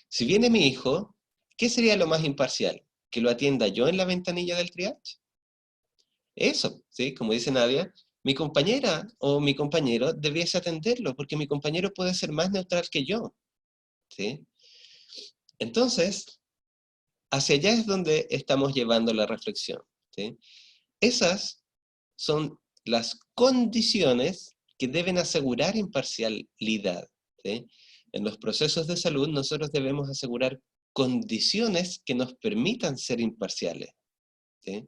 Si viene mi hijo, ¿qué sería lo más imparcial? ¿Que lo atienda yo en la ventanilla del triage? Eso, ¿sí? Como dice Nadia, mi compañera o mi compañero debiese atenderlo, porque mi compañero puede ser más neutral que yo, ¿sí? Entonces, hacia allá es donde estamos llevando la reflexión, ¿sí? Esas son las condiciones que deben asegurar imparcialidad, ¿sí? En los procesos de salud nosotros debemos asegurar condiciones que nos permitan ser imparciales, ¿sí?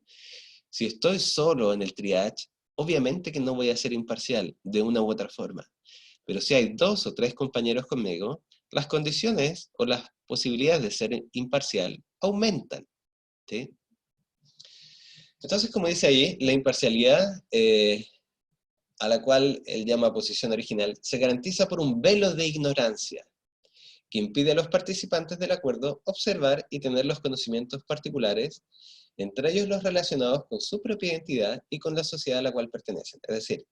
Si estoy solo en el triage, obviamente que no voy a ser imparcial de una u otra forma. Pero si hay 2 o 3 compañeros conmigo, las condiciones o las posibilidades de ser imparcial aumentan, ¿sí? Entonces, como dice ahí, la imparcialidad, a la cual él llama posición original, se garantiza por un velo de ignorancia, que impide a los participantes del acuerdo observar y tener los conocimientos particulares, entre ellos los relacionados con su propia identidad y con la sociedad a la cual pertenecen. Es decir,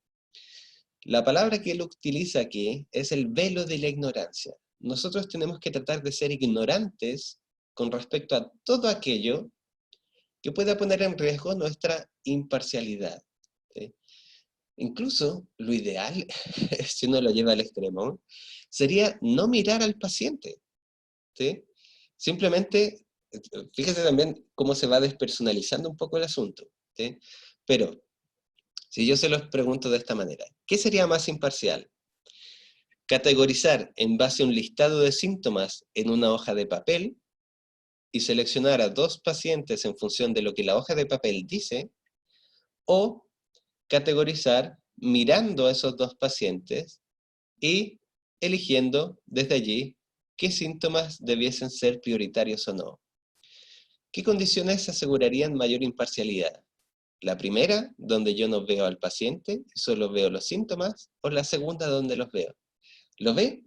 la palabra que él utiliza aquí es el velo de la ignorancia. Nosotros tenemos que tratar de ser ignorantes con respecto a todo aquello que pueda poner en riesgo nuestra imparcialidad, ¿sí? Incluso lo ideal, si uno lo lleva al extremo, sería no mirar al paciente, ¿sí? Simplemente, fíjese también cómo se va despersonalizando un poco el asunto, ¿sí? Pero, si yo se los pregunto de esta manera, ¿qué sería más imparcial? ¿Categorizar en base a un listado de síntomas en una hoja de papel y seleccionar a 2 pacientes en función de lo que la hoja de papel dice? ¿O categorizar mirando a esos 2 pacientes y eligiendo desde allí qué síntomas debiesen ser prioritarios o no? ¿Qué condiciones asegurarían mayor imparcialidad? ¿La primera, donde yo no veo al paciente, solo veo los síntomas? ¿O la segunda, donde los veo? ¿Lo ve?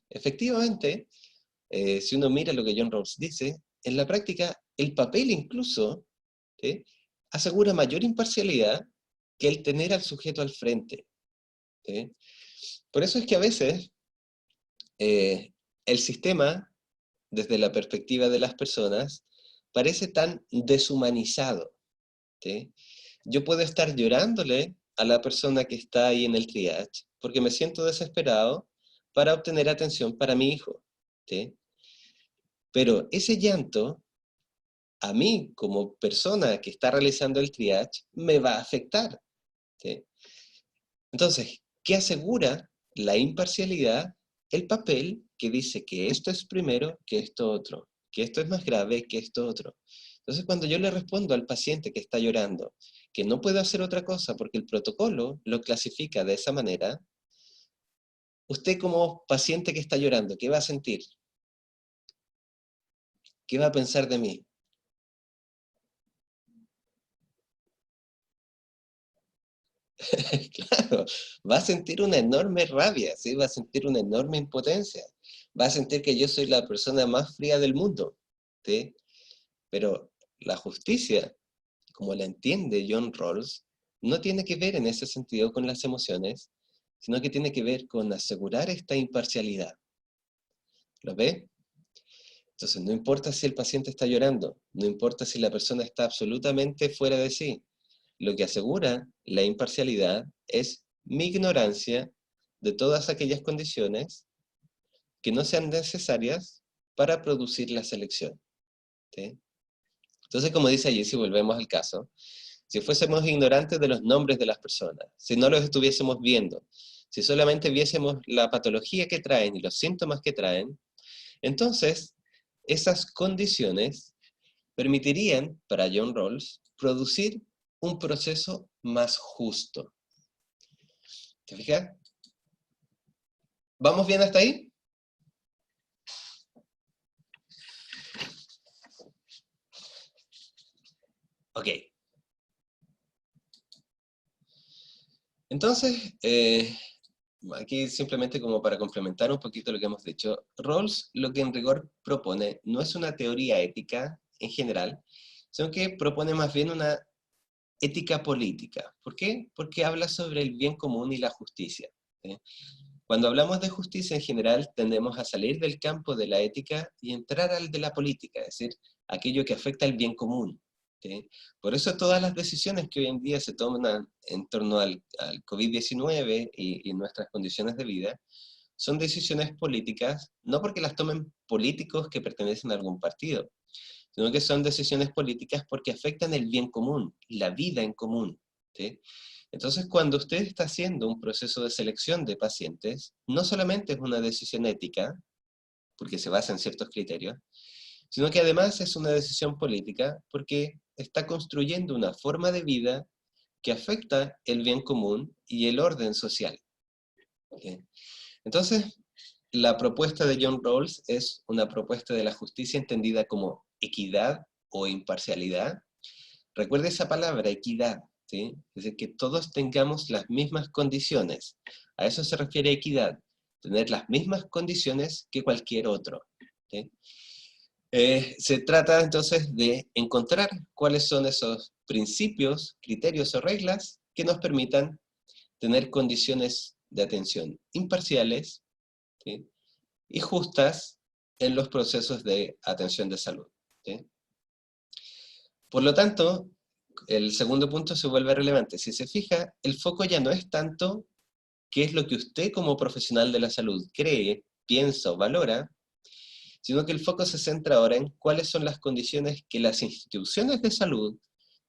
Efectivamente, si uno mira lo que John Rawls dice, en la práctica, el papel incluso, ¿sí?, asegura mayor imparcialidad que el tener al sujeto al frente, ¿sí? Por eso es que a veces el sistema, desde la perspectiva de las personas, parece tan deshumanizado, ¿sí? Yo puedo estar llorándole a la persona que está ahí en el triage, porque me siento desesperado para obtener atención para mi hijo, ¿sí? Pero ese llanto, a mí como persona que está realizando el triage, me va a afectar, ¿sí? Entonces, ¿qué asegura la imparcialidad? El papel que dice que esto es primero que esto otro, que esto es más grave que esto otro. Entonces, cuando yo le respondo al paciente que está llorando que no puedo hacer otra cosa porque el protocolo lo clasifica de esa manera, usted como paciente que está llorando, ¿qué va a sentir? ¿Qué va a pensar de mí? Claro, va a sentir una enorme rabia, ¿sí? Va a sentir una enorme impotencia, va a sentir que yo soy la persona más fría del mundo, ¿sí? Pero la justicia, como la entiende John Rawls, no tiene que ver en ese sentido con las emociones, sino que tiene que ver con asegurar esta imparcialidad. ¿Lo ve? Entonces, no importa si el paciente está llorando, no importa si la persona está absolutamente fuera de sí, lo que asegura la imparcialidad es mi ignorancia de todas aquellas condiciones que no sean necesarias para producir la selección. ¿Sí? Entonces, como dice allí, si volvemos al caso, si fuésemos ignorantes de los nombres de las personas, si no los estuviésemos viendo, si solamente viésemos la patología que traen y los síntomas que traen, entonces esas condiciones permitirían, para John Rawls, producir un proceso más justo. ¿Te fijas? ¿Vamos bien hasta ahí? Ok. Entonces, aquí simplemente como para complementar un poquito lo que hemos dicho, Rawls lo que en rigor propone no es una teoría ética en general, sino que propone más bien una ética política. ¿Por qué? Porque habla sobre el bien común y la justicia. ¿Sí? Cuando hablamos de justicia en general, tendemos a salir del campo de la ética y entrar al de la política, es decir, aquello que afecta al bien común. ¿Sí? Por eso todas las decisiones que hoy en día se toman en torno al COVID-19 y nuestras condiciones de vida, son decisiones políticas, no porque las tomen políticos que pertenecen a algún partido, sino que son decisiones políticas porque afectan el bien común, la vida en común. ¿Sí? Entonces, cuando usted está haciendo un proceso de selección de pacientes, no solamente es una decisión ética, porque se basa en ciertos criterios, sino que además es una decisión política porque está construyendo una forma de vida que afecta el bien común y el orden social. ¿Sí? Entonces, la propuesta de John Rawls es una propuesta de la justicia entendida como equidad o imparcialidad. Recuerde esa palabra, equidad, ¿sí? Es decir, que todos tengamos las mismas condiciones. A eso se refiere equidad, tener las mismas condiciones que cualquier otro. ¿Sí? Se trata entonces de encontrar cuáles son esos principios, criterios o reglas que nos permitan tener condiciones de atención imparciales, ¿sí? Y justas en los procesos de atención de salud. ¿Sí? Por lo tanto, el segundo punto se vuelve relevante. Si se fija, el foco ya no es tanto qué es lo que usted como profesional de la salud cree, piensa o valora, sino que el foco se centra ahora en cuáles son las condiciones que las instituciones de salud,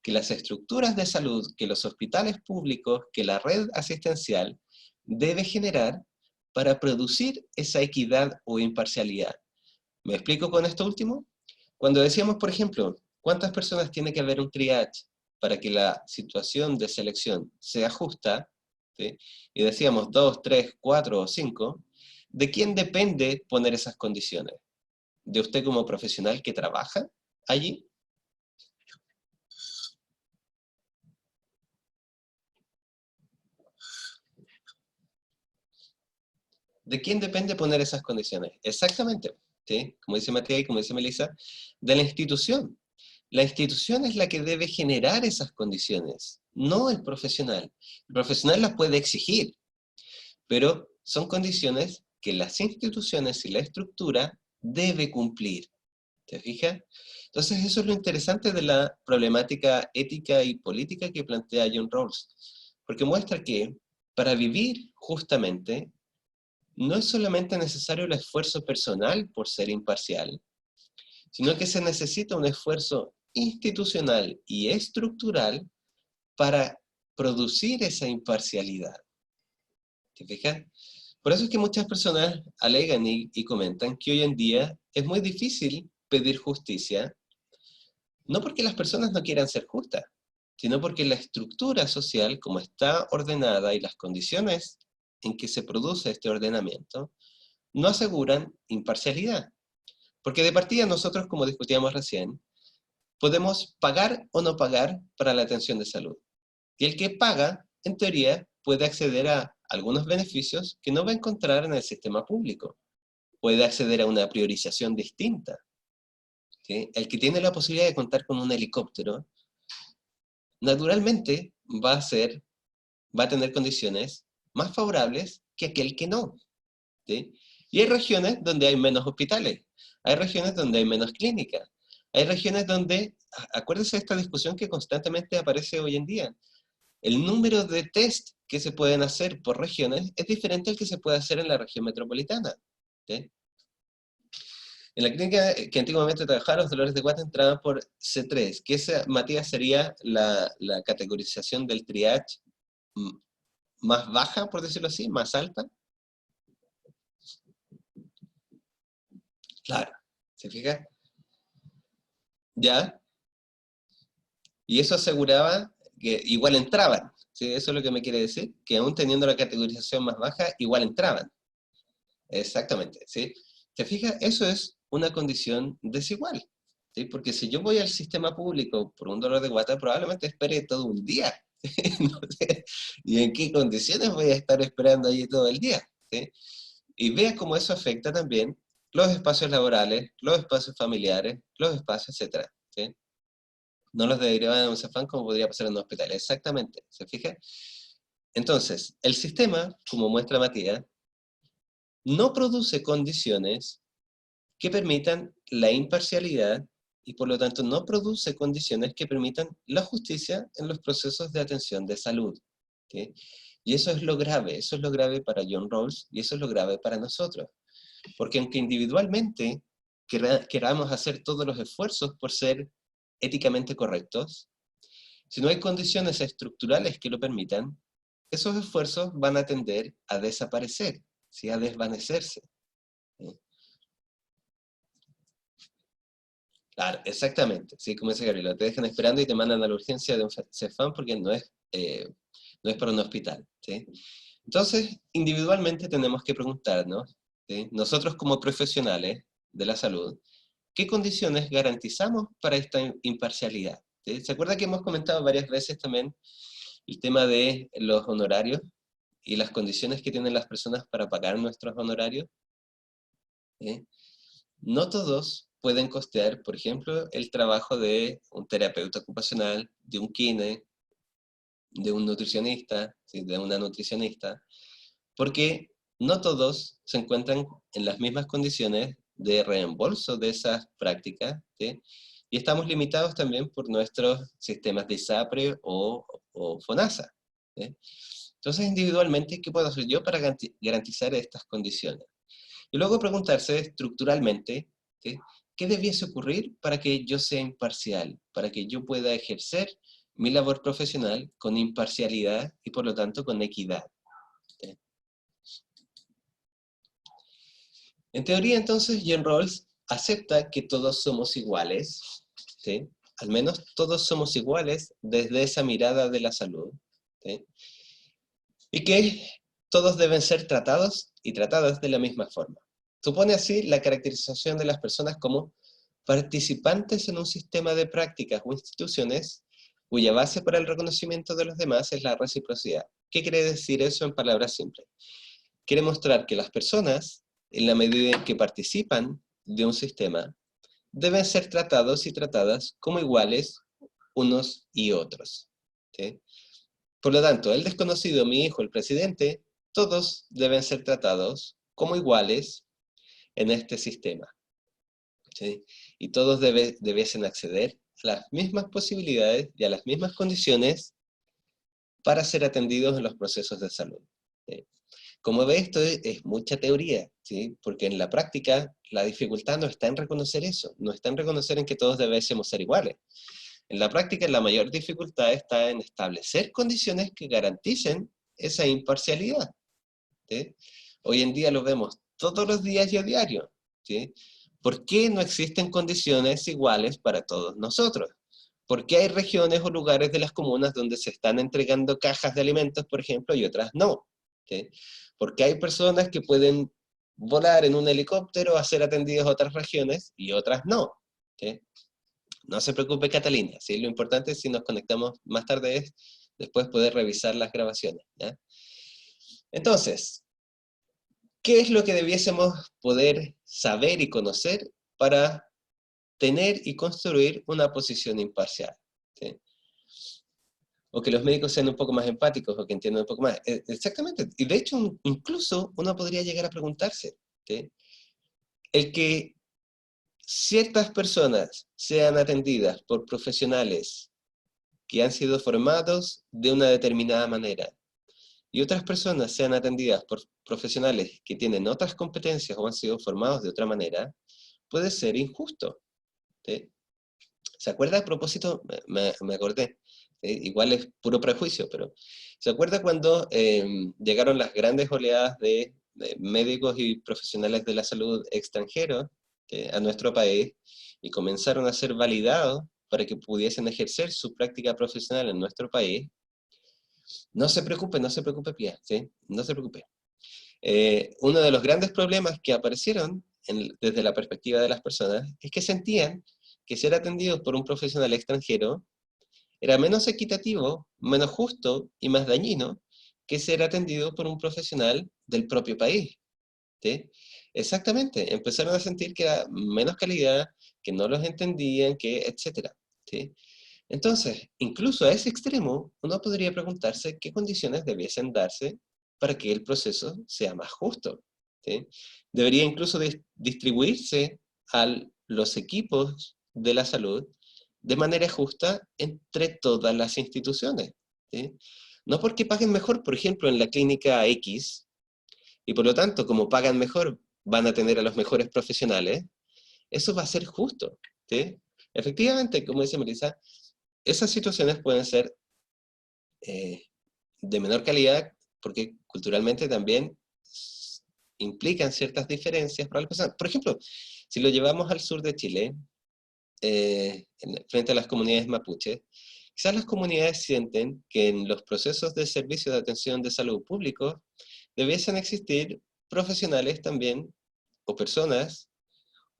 que las estructuras de salud, que los hospitales públicos, que la red asistencial debe generar para producir esa equidad o imparcialidad. ¿Me explico con esto último? Cuando decíamos, por ejemplo, ¿cuántas personas tiene que haber un triage para que la situación de selección sea justa? ¿Sí? Y decíamos 2, 3, 4 o 5, ¿de quién depende poner esas condiciones? ¿De usted como profesional que trabaja allí? ¿De quién depende poner esas condiciones? Exactamente, ¿sí? Como dice Matías y como dice Melissa, de la institución. La institución es la que debe generar esas condiciones, no el profesional. El profesional las puede exigir, pero son condiciones que las instituciones y la estructura debe cumplir. ¿Te fijas? Entonces eso es lo interesante de la problemática ética y política que plantea John Rawls, porque muestra que para vivir justamente no es solamente necesario el esfuerzo personal por ser imparcial, sino que se necesita un esfuerzo institucional y estructural para producir esa imparcialidad. ¿Te fijas? Por eso es que muchas personas alegan y comentan que hoy en día es muy difícil pedir justicia, no porque las personas no quieran ser justas, sino porque la estructura social, como está ordenada y las condiciones en que se produce este ordenamiento, no aseguran imparcialidad. Porque de partida nosotros, como discutíamos recién, podemos pagar o no pagar para la atención de salud. Y el que paga, en teoría, puede acceder a algunos beneficios que no va a encontrar en el sistema público. Puede acceder a una priorización distinta. ¿Sí? El que tiene la posibilidad de contar con un helicóptero, naturalmente va a tener condiciones más favorables que aquel que no. ¿Sí? Y hay regiones donde hay menos hospitales, hay regiones donde hay menos clínicas, hay regiones donde, acuérdense de esta discusión que constantemente aparece hoy en día, el número de test que se pueden hacer por regiones es diferente al que se puede hacer en la región metropolitana. ¿Sí? En la clínica que antiguamente trabajaba, los dolores de guata entraban por C3, que esa, Matías, sería la categorización del triage más baja, por decirlo así, más alta. Claro, ¿se fija? ¿Ya? Y eso aseguraba que igual entraban, ¿sí? Eso es lo que me quiere decir, que aún teniendo la categorización más baja, igual entraban. Exactamente, ¿sí? ¿Se fija? Eso es una condición desigual, ¿sí? Porque si yo voy al sistema público por un dolor de guata, probablemente espere todo un día. No sé, ¿y en qué condiciones voy a estar esperando allí todo el día? ¿Sí? Y vea cómo eso afecta también los espacios laborales, los espacios familiares, los espacios, etc. ¿Sí? No los derivan a un CEFAM como podría pasar en un hospital. Exactamente, ¿se fija? Entonces, el sistema, como muestra Matías, no produce condiciones que permitan la imparcialidad y por lo tanto no produce condiciones que permitan la justicia en los procesos de atención de salud. ¿Sí? Y eso es lo grave para John Rawls y eso es lo grave para nosotros. Porque aunque individualmente queramos hacer todos los esfuerzos por ser éticamente correctos, si no hay condiciones estructurales que lo permitan, esos esfuerzos van a tender a desaparecer, ¿sí? A desvanecerse. ¿Sí? Claro, exactamente. Sí, como dice Gabriela, te dejan esperando y te mandan a la urgencia de un CEFAM porque no es para un hospital. ¿Sí? Entonces, individualmente tenemos que preguntarnos, ¿sí? Nosotros como profesionales de la salud, ¿qué condiciones garantizamos para esta imparcialidad? ¿Sí? ¿Se acuerda que hemos comentado varias veces también el tema de los honorarios y las condiciones que tienen las personas para pagar nuestros honorarios? ¿Sí? No todos pueden costear, por ejemplo, el trabajo de un terapeuta ocupacional, de un kine, de un nutricionista, ¿sí? De una nutricionista, porque no todos se encuentran en las mismas condiciones de reembolso de esas prácticas, ¿sí? Y estamos limitados también por nuestros sistemas de ISAPRE o FONASA. ¿Sí? Entonces, individualmente, ¿qué puedo hacer yo para garantizar estas condiciones? Y luego preguntarse estructuralmente, ¿sí? ¿Qué debiese ocurrir para que yo sea imparcial? Para que yo pueda ejercer mi labor profesional con imparcialidad y por lo tanto con equidad. ¿Sí? En teoría, entonces, John Rawls acepta que todos somos iguales, ¿sí? Al menos todos somos iguales desde esa mirada de la salud, ¿sí? Y que todos deben ser tratados y tratadas de la misma forma. Supone así la caracterización de las personas como participantes en un sistema de prácticas o instituciones cuya base para el reconocimiento de los demás es la reciprocidad. ¿Qué quiere decir eso en palabras simples? Quiere mostrar que las personas, en la medida en que participan de un sistema, deben ser tratados y tratadas como iguales unos y otros. ¿Sí? Por lo tanto, el desconocido, mi hijo, el presidente, todos deben ser tratados como iguales en este sistema. ¿Sí? Y todos debiesen acceder a las mismas posibilidades y a las mismas condiciones para ser atendidos en los procesos de salud. ¿Sí? Como ve, esto es mucha teoría, ¿sí? Porque en la práctica la dificultad no está en reconocer eso, no está en reconocer en que todos debiésemos ser iguales. En la práctica la mayor dificultad está en establecer condiciones que garanticen esa imparcialidad. ¿Sí? Hoy en día lo vemos todos los días y a diario. ¿Sí? ¿Por qué no existen condiciones iguales para todos nosotros? ¿Por qué hay regiones o lugares de las comunas donde se están entregando cajas de alimentos, por ejemplo, y otras no? ¿Sí? ¿Por qué hay personas que pueden volar en un helicóptero a ser atendidas a otras regiones y otras no? ¿Sí? No se preocupe, Catalina, ¿sí? Lo importante si nos conectamos más tarde es después poder revisar las grabaciones. ¿Ya? Entonces, ¿qué es lo que debiésemos poder saber y conocer para tener y construir una posición imparcial? ¿Sí? O que los médicos sean un poco más empáticos o que entiendan un poco más. Exactamente. Y de hecho, incluso uno podría llegar a preguntarse, ¿sí? El que ciertas personas sean atendidas por profesionales que han sido formados de una determinada manera y otras personas sean atendidas por profesionales que tienen otras competencias o han sido formados de otra manera, puede ser injusto. ¿Sí? ¿Se acuerda? A propósito, me acordé, igual es puro prejuicio, pero ¿se acuerda cuando llegaron las grandes oleadas de médicos y profesionales de la salud extranjeros a nuestro país y comenzaron a ser validados para que pudiesen ejercer su práctica profesional en nuestro país? No se preocupe, Pía, ¿sí? No se preocupe. Uno de los grandes problemas que aparecieron desde la perspectiva de las personas es que sentían que ser atendidos por un profesional extranjero era menos equitativo, menos justo y más dañino que ser atendido por un profesional del propio país. ¿Sí? Exactamente, empezaron a sentir que era menos calidad, que no los entendían, que etcétera. ¿Sí? Entonces, incluso a ese extremo, uno podría preguntarse qué condiciones debiesen darse para que el proceso sea más justo. ¿Sí? Debería incluso distribuirse a los equipos de la salud de manera justa entre todas las instituciones. ¿Sí? No porque paguen mejor, por ejemplo, en la clínica X, y por lo tanto, como pagan mejor, van a tener a los mejores profesionales, eso va a ser justo. ¿Sí? Efectivamente, como dice Melissa, esas situaciones pueden ser de menor calidad porque culturalmente también implican ciertas diferencias para las personas. Por ejemplo, si lo llevamos al sur de Chile, frente a las comunidades mapuches, quizás las comunidades sienten que en los procesos de servicio de atención de salud público debiesen existir profesionales también, o personas,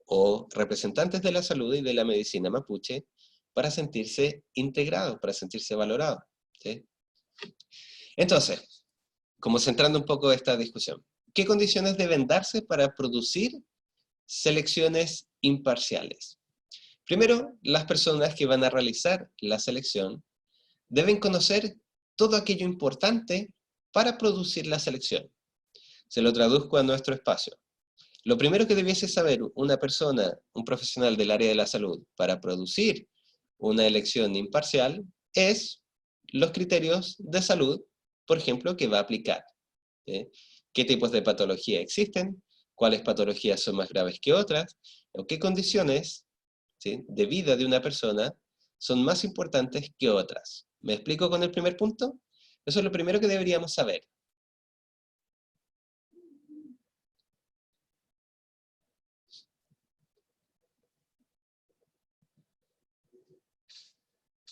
o representantes de la salud y de la medicina mapuche, para sentirse integrados, para sentirse valorados. ¿Sí? Entonces, como centrando un poco esta discusión, ¿qué condiciones deben darse para producir selecciones imparciales? Primero, las personas que van a realizar la selección deben conocer todo aquello importante para producir la selección. Se lo traduzco a nuestro espacio. Lo primero que debiese saber una persona, un profesional del área de la salud, para producir una elección imparcial, es los criterios de salud, por ejemplo, que va a aplicar. ¿Sí? ¿Qué tipos de patología existen? ¿Cuáles patologías son más graves que otras? ¿O qué condiciones, ¿sí?, de vida de una persona son más importantes que otras? ¿Me explico con el primer punto? Eso es lo primero que deberíamos saber.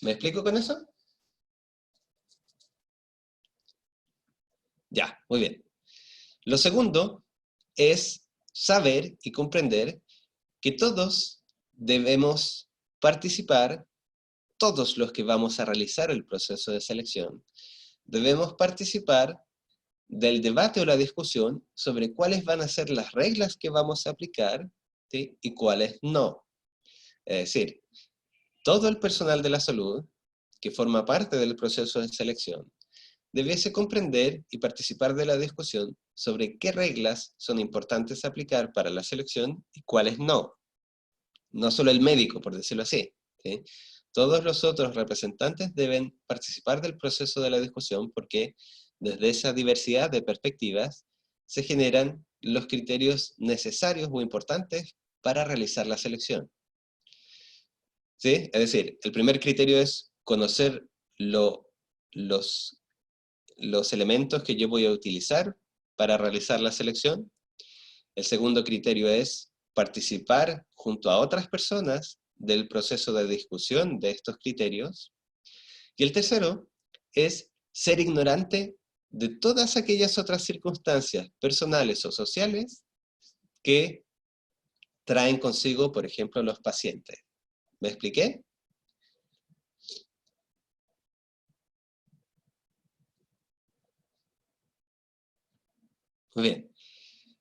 ¿Me explico con eso? Ya, muy bien. Lo segundo es saber y comprender que todos debemos participar, todos los que vamos a realizar el proceso de selección, debemos participar del debate o la discusión sobre cuáles van a ser las reglas que vamos a aplicar, ¿sí?, y cuáles no. Es decir, todo el personal de la salud que forma parte del proceso de selección debiese comprender y participar de la discusión sobre qué reglas son importantes aplicar para la selección y cuáles no. No solo el médico, por decirlo así. ¿Sí? Todos los otros representantes deben participar del proceso de la discusión porque desde esa diversidad de perspectivas se generan los criterios necesarios o importantes para realizar la selección. ¿Sí? Es decir, el primer criterio es conocer los elementos que yo voy a utilizar para realizar la selección. El segundo criterio es participar junto a otras personas del proceso de discusión de estos criterios. Y el tercero es ser ignorante de todas aquellas otras circunstancias personales o sociales que traen consigo, por ejemplo, los pacientes. ¿Me expliqué? Muy bien.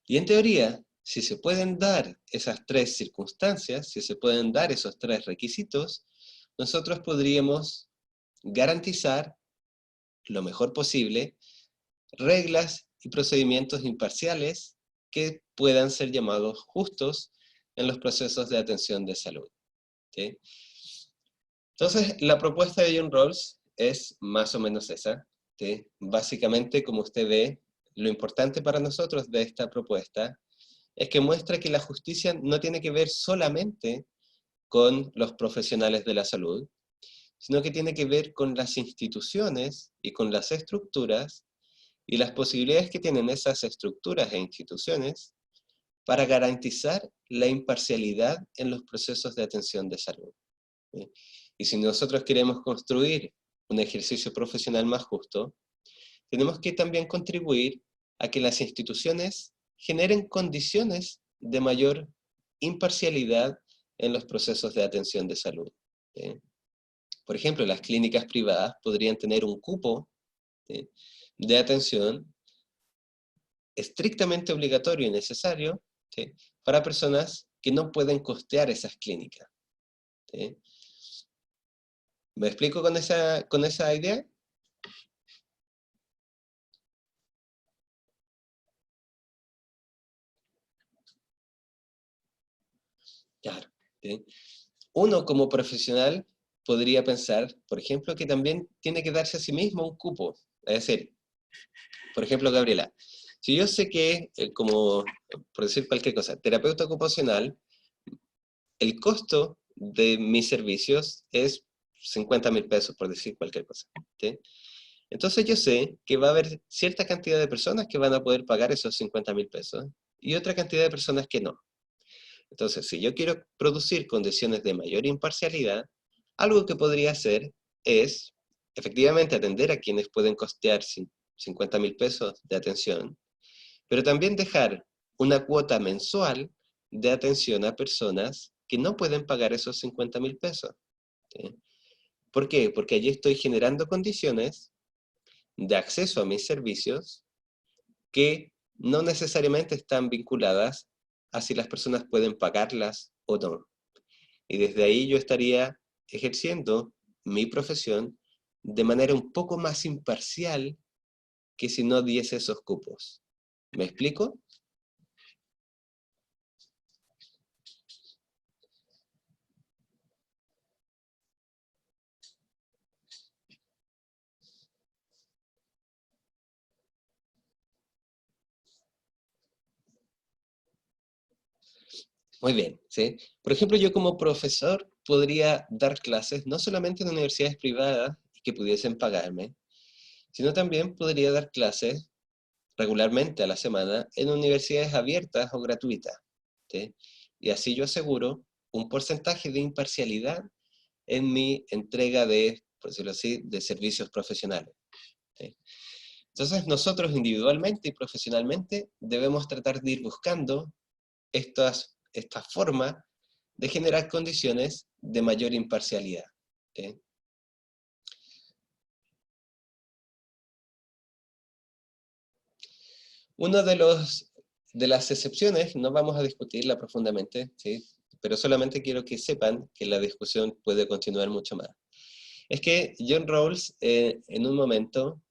Y en teoría, si se pueden dar esas tres circunstancias, si se pueden dar esos tres requisitos, nosotros podríamos garantizar lo mejor posible reglas y procedimientos imparciales que puedan ser llamados justos en los procesos de atención de salud. ¿Sí? Entonces, la propuesta de John Rawls es más o menos esa. ¿Sí? Básicamente, como usted ve, lo importante para nosotros de esta propuesta es que muestra que la justicia no tiene que ver solamente con los profesionales de la salud, sino que tiene que ver con las instituciones y con las estructuras y las posibilidades que tienen esas estructuras e instituciones para garantizar la imparcialidad en los procesos de atención de salud. ¿Sí? Y si nosotros queremos construir un ejercicio profesional más justo, tenemos que también contribuir a que las instituciones generen condiciones de mayor imparcialidad en los procesos de atención de salud. ¿Sí? Por ejemplo, las clínicas privadas podrían tener un cupo, ¿sí?, de atención estrictamente obligatorio y necesario, ¿sí?, para personas que no pueden costear esas clínicas. ¿Sí? ¿Me explico con esa idea? Claro. ¿Sí? Uno como profesional podría pensar, por ejemplo, que también tiene que darse a sí mismo un cupo. Es decir, por ejemplo, Gabriela, si yo sé que, como, por decir cualquier cosa, terapeuta ocupacional, el costo de mis servicios es 50.000 pesos, por decir cualquier cosa. ¿Sí? Entonces yo sé que va a haber cierta cantidad de personas que van a poder pagar esos 50.000 pesos y otra cantidad de personas que no. Entonces, si yo quiero producir condiciones de mayor imparcialidad, algo que podría hacer es, efectivamente, atender a quienes pueden costear 50.000 pesos de atención, pero también dejar una cuota mensual de atención a personas que no pueden pagar esos 50.000 pesos. ¿Sí? ¿Por qué? Porque allí estoy generando condiciones de acceso a mis servicios que no necesariamente están vinculadas a si las personas pueden pagarlas o no. Y desde ahí yo estaría ejerciendo mi profesión de manera un poco más imparcial que si no diese esos cupos. ¿Me explico? Muy bien, ¿sí? Por ejemplo, yo como profesor podría dar clases no solamente en universidades privadas que pudiesen pagarme, sino también podría dar clases regularmente a la semana en universidades abiertas o gratuitas. ¿Sí? Y así yo aseguro un porcentaje de imparcialidad en mi entrega de, por decirlo así, de servicios profesionales. ¿Sí? Entonces nosotros individualmente y profesionalmente debemos tratar de ir buscando esta forma de generar condiciones de mayor imparcialidad. ¿Sí? Una de las excepciones, no vamos a discutirla profundamente, ¿sí?, pero solamente quiero que sepan que la discusión puede continuar mucho más. Es que John Rawls, en un momento,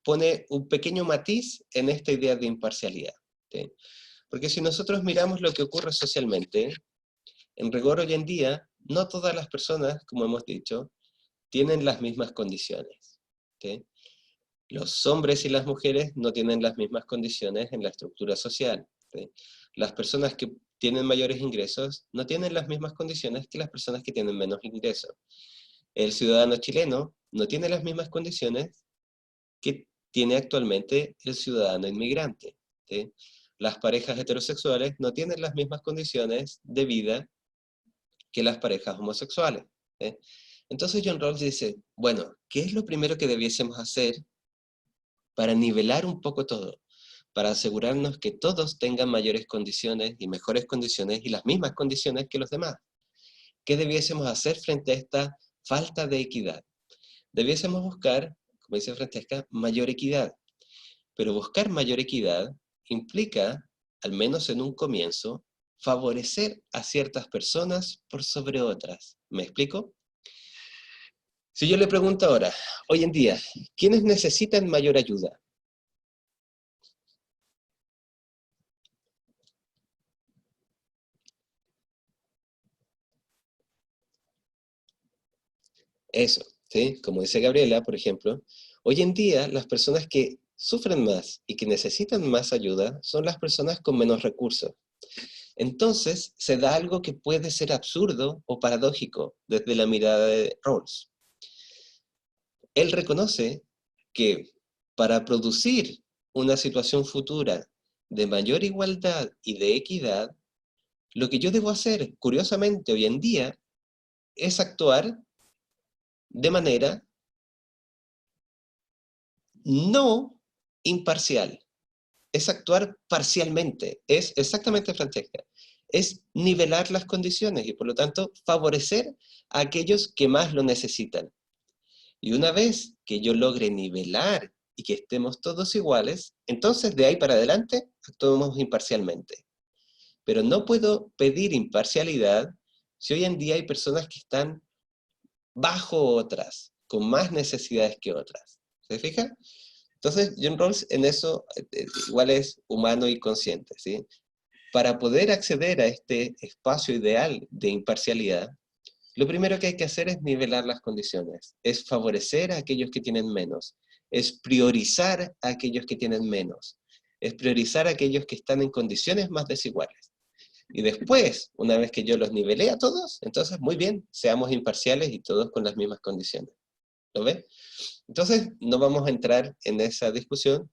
pone un pequeño matiz en esta idea de imparcialidad. ¿Sí? Porque si nosotros miramos lo que ocurre socialmente, en rigor hoy en día, no todas las personas, como hemos dicho, tienen las mismas condiciones. ¿Sí? Los hombres y las mujeres no tienen las mismas condiciones en la estructura social. ¿Sí? Las personas que tienen mayores ingresos no tienen las mismas condiciones que las personas que tienen menos ingresos. El ciudadano chileno no tiene las mismas condiciones que tiene actualmente el ciudadano inmigrante. ¿Sí? Las parejas heterosexuales no tienen las mismas condiciones de vida que las parejas homosexuales. ¿Sí? Entonces John Rawls dice, bueno, ¿qué es lo primero que debiésemos hacer para nivelar un poco todo? Para asegurarnos que todos tengan mayores condiciones y mejores condiciones y las mismas condiciones que los demás. ¿Qué debiésemos hacer frente a esta falta de equidad? Debiésemos buscar, como dice Francesca, mayor equidad. Pero buscar mayor equidad implica, al menos en un comienzo, favorecer a ciertas personas por sobre otras. ¿Me explico? Si yo le pregunto ahora, hoy en día, ¿quiénes necesitan mayor ayuda? Eso, ¿sí? Como dice Gabriela, por ejemplo, hoy en día las personas que sufren más y que necesitan más ayuda son las personas con menos recursos. Entonces, se da algo que puede ser absurdo o paradójico desde la mirada de Rawls. Él reconoce que para producir una situación futura de mayor igualdad y de equidad, lo que yo debo hacer, curiosamente, hoy en día, es actuar de manera no imparcial. Es actuar parcialmente. Es exactamente, Francesca, es nivelar las condiciones y, por lo tanto, favorecer a aquellos que más lo necesitan. Y una vez que yo logre nivelar y que estemos todos iguales, entonces de ahí para adelante actuemos imparcialmente. Pero no puedo pedir imparcialidad si hoy en día hay personas que están bajo otras, con más necesidades que otras. ¿Se fija? Entonces, John Rawls en eso igual es humano y consciente, ¿sí? Para poder acceder a este espacio ideal de imparcialidad, lo primero que hay que hacer es nivelar las condiciones, es favorecer a aquellos que tienen menos, es priorizar a aquellos que tienen menos, es priorizar a aquellos que están en condiciones más desiguales. Y después, una vez que yo los nivelé a todos, entonces muy bien, seamos imparciales y todos con las mismas condiciones. ¿Lo ves? Entonces, no vamos a entrar en esa discusión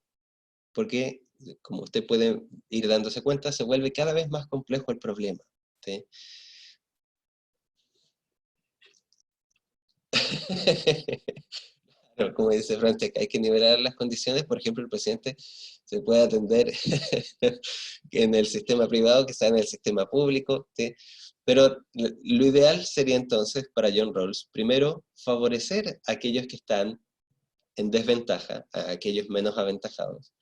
porque, como usted puede ir dándose cuenta, se vuelve cada vez más complejo el problema, ¿sí? Claro, como dice Francesca, hay que nivelar las condiciones. Por ejemplo, el presidente se puede atender en el sistema privado que está en el sistema público, ¿sí? Pero lo ideal sería entonces, para John Rawls, primero, favorecer a aquellos que están en desventaja, a aquellos menos aventajados.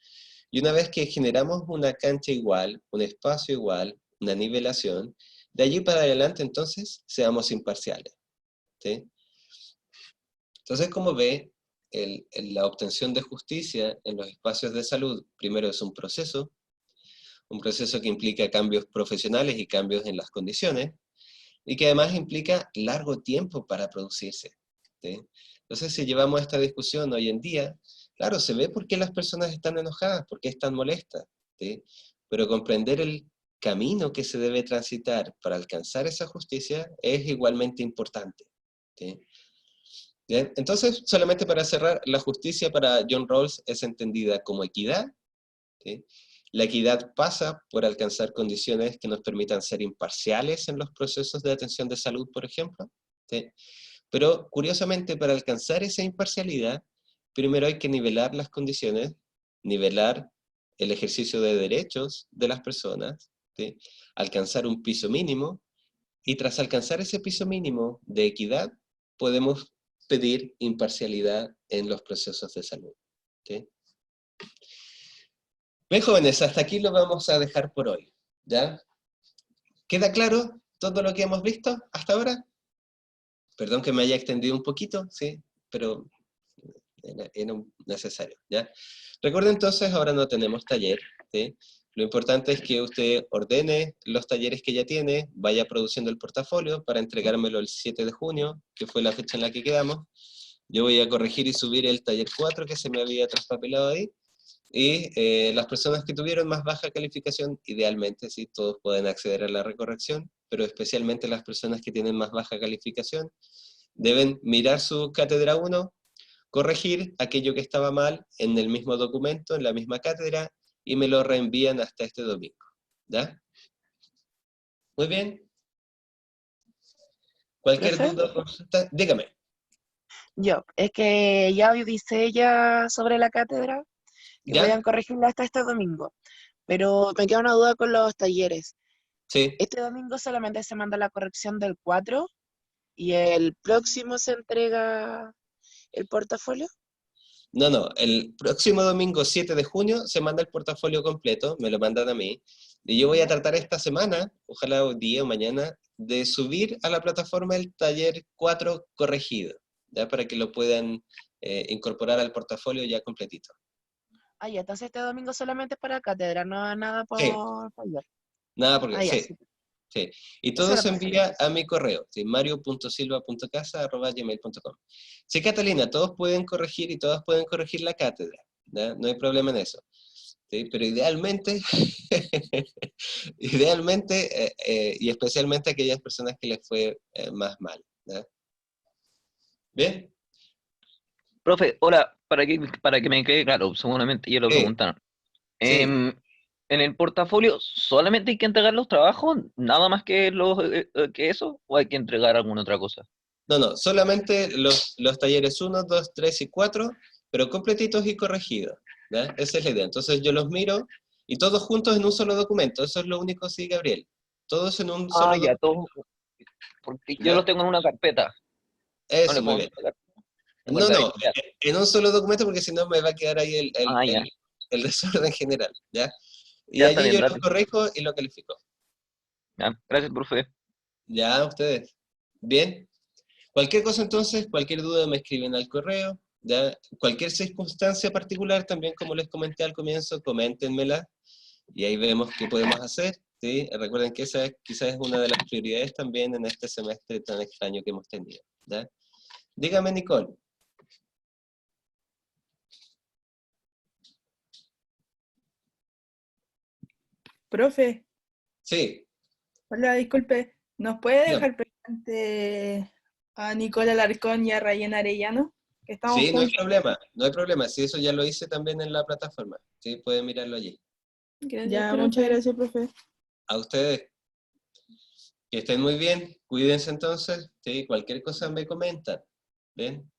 Y una vez que generamos una cancha igual, un espacio igual, una nivelación, de allí para adelante entonces seamos imparciales, ¿sí? Entonces, como ve, la obtención de justicia en los espacios de salud, primero es un proceso que implica cambios profesionales y cambios en las condiciones, y que además implica largo tiempo para producirse, ¿sí? Entonces, si llevamos esta discusión hoy en día, claro, se ve por qué las personas están enojadas, por qué están molestas, ¿sí? Pero comprender el camino que se debe transitar para alcanzar esa justicia es igualmente importante, ¿sí? ¿Bien? Entonces, solamente para cerrar, la justicia para John Rawls es entendida como equidad, ¿sí? La equidad pasa por alcanzar condiciones que nos permitan ser imparciales en los procesos de atención de salud, por ejemplo, ¿sí? Pero, curiosamente, para alcanzar esa imparcialidad, primero hay que nivelar las condiciones, nivelar el ejercicio de derechos de las personas, ¿sí? Alcanzar un piso mínimo, y tras alcanzar ese piso mínimo de equidad, podemos pedir imparcialidad en los procesos de salud, ¿sí? Bien, jóvenes, hasta aquí lo vamos a dejar por hoy, ¿ya? ¿Queda claro todo lo que hemos visto hasta ahora? Perdón que me haya extendido un poquito, ¿sí? Pero era necesario, ¿ya? Recuerden entonces, ahora no tenemos taller, ¿sí? Lo importante es que usted ordene los talleres que ya tiene, vaya produciendo el portafolio para entregármelo el 7 de junio, que fue la fecha en la que quedamos. Yo voy a corregir y subir el taller 4 que se me había traspapelado ahí. Y las personas que tuvieron más baja calificación, idealmente, sí, todos pueden acceder a la recorrección, pero especialmente las personas que tienen más baja calificación, deben mirar su cátedra 1, corregir aquello que estaba mal en el mismo documento, en la misma cátedra, y me lo reenvían hasta este domingo, ¿ya? Muy bien. Cualquier Profe, duda o consulta, dígame. es que ya avisé ya sobre la cátedra y voy ¿Ya? a corregirla hasta este domingo. Pero me queda una duda con los talleres. Sí. Este domingo solamente se manda la corrección del 4 y el próximo se entrega el portafolio. No, no, el próximo domingo 7 de junio se manda el portafolio completo, me lo mandan a mí, y yo voy a ¿Ya? tratar esta semana, ojalá hoy día o mañana, de subir a la plataforma el taller 4 corregido, ya para que lo puedan incorporar al portafolio ya completito. Ah, ya, entonces este domingo solamente para cátedra, no nada Sí, por taller. nada porque, Ah, ya, sí, sí. sí. Y Eso todo era se para saber. envía a mi correo, ¿sí? mario.silva.casa@gmail.com. Sí, Catalina, todos pueden corregir y todas pueden corregir la cátedra, ¿ya? No hay problema en eso. ¿Sí? Pero idealmente, idealmente, y especialmente a aquellas personas que les fue más mal, ¿ya? ¿Bien? Profe, hola, para que me quede claro, seguramente ya lo Sí, preguntaron. sí. En el portafolio, ¿solamente hay que entregar los trabajos? ¿Nada más que, que eso? ¿O hay que entregar alguna otra cosa? No, no, solamente los talleres 1, 2, 3 y 4, pero completitos y corregidos, ¿ya? Esa es la idea. Entonces yo los miro y todos juntos en un solo documento. Eso es lo único, sí, Gabriel. Todos en un Ah, solo ya, documento, todo, porque yo los ¿ya? tengo en una carpeta. No Eso, le muy puedo bien. sacar, tengo el No, David. no, en un solo documento porque si no me va a quedar ahí Ah, ya, el desorden general, ¿ya? Y ya está allí bien, yo lo gracias. corrijo y lo califico. Ya, gracias, profe. Ya, ustedes. Bien. Cualquier cosa entonces, cualquier duda me escriben al correo, ¿ya? Cualquier circunstancia particular también, como les comenté al comienzo, coméntenmela y ahí vemos qué podemos hacer, ¿sí? Recuerden que esa quizás es una de las prioridades también en este semestre tan extraño que hemos tenido, ¿ya? Dígame, Nicole. Profe, Sí, hola, disculpe, ¿nos puede dígame. dejar presente a Nicola Alarcón y a Rayén Arellano? Que estamos Sí, no hay juntos. problema, no hay problema. Sí, eso ya lo hice también en la plataforma. Sí, pueden mirarlo allí. Gracias, Ya, profe. muchas gracias, profe. A ustedes, que estén muy bien, cuídense entonces. Sí, cualquier cosa me comentan. ¿Bien?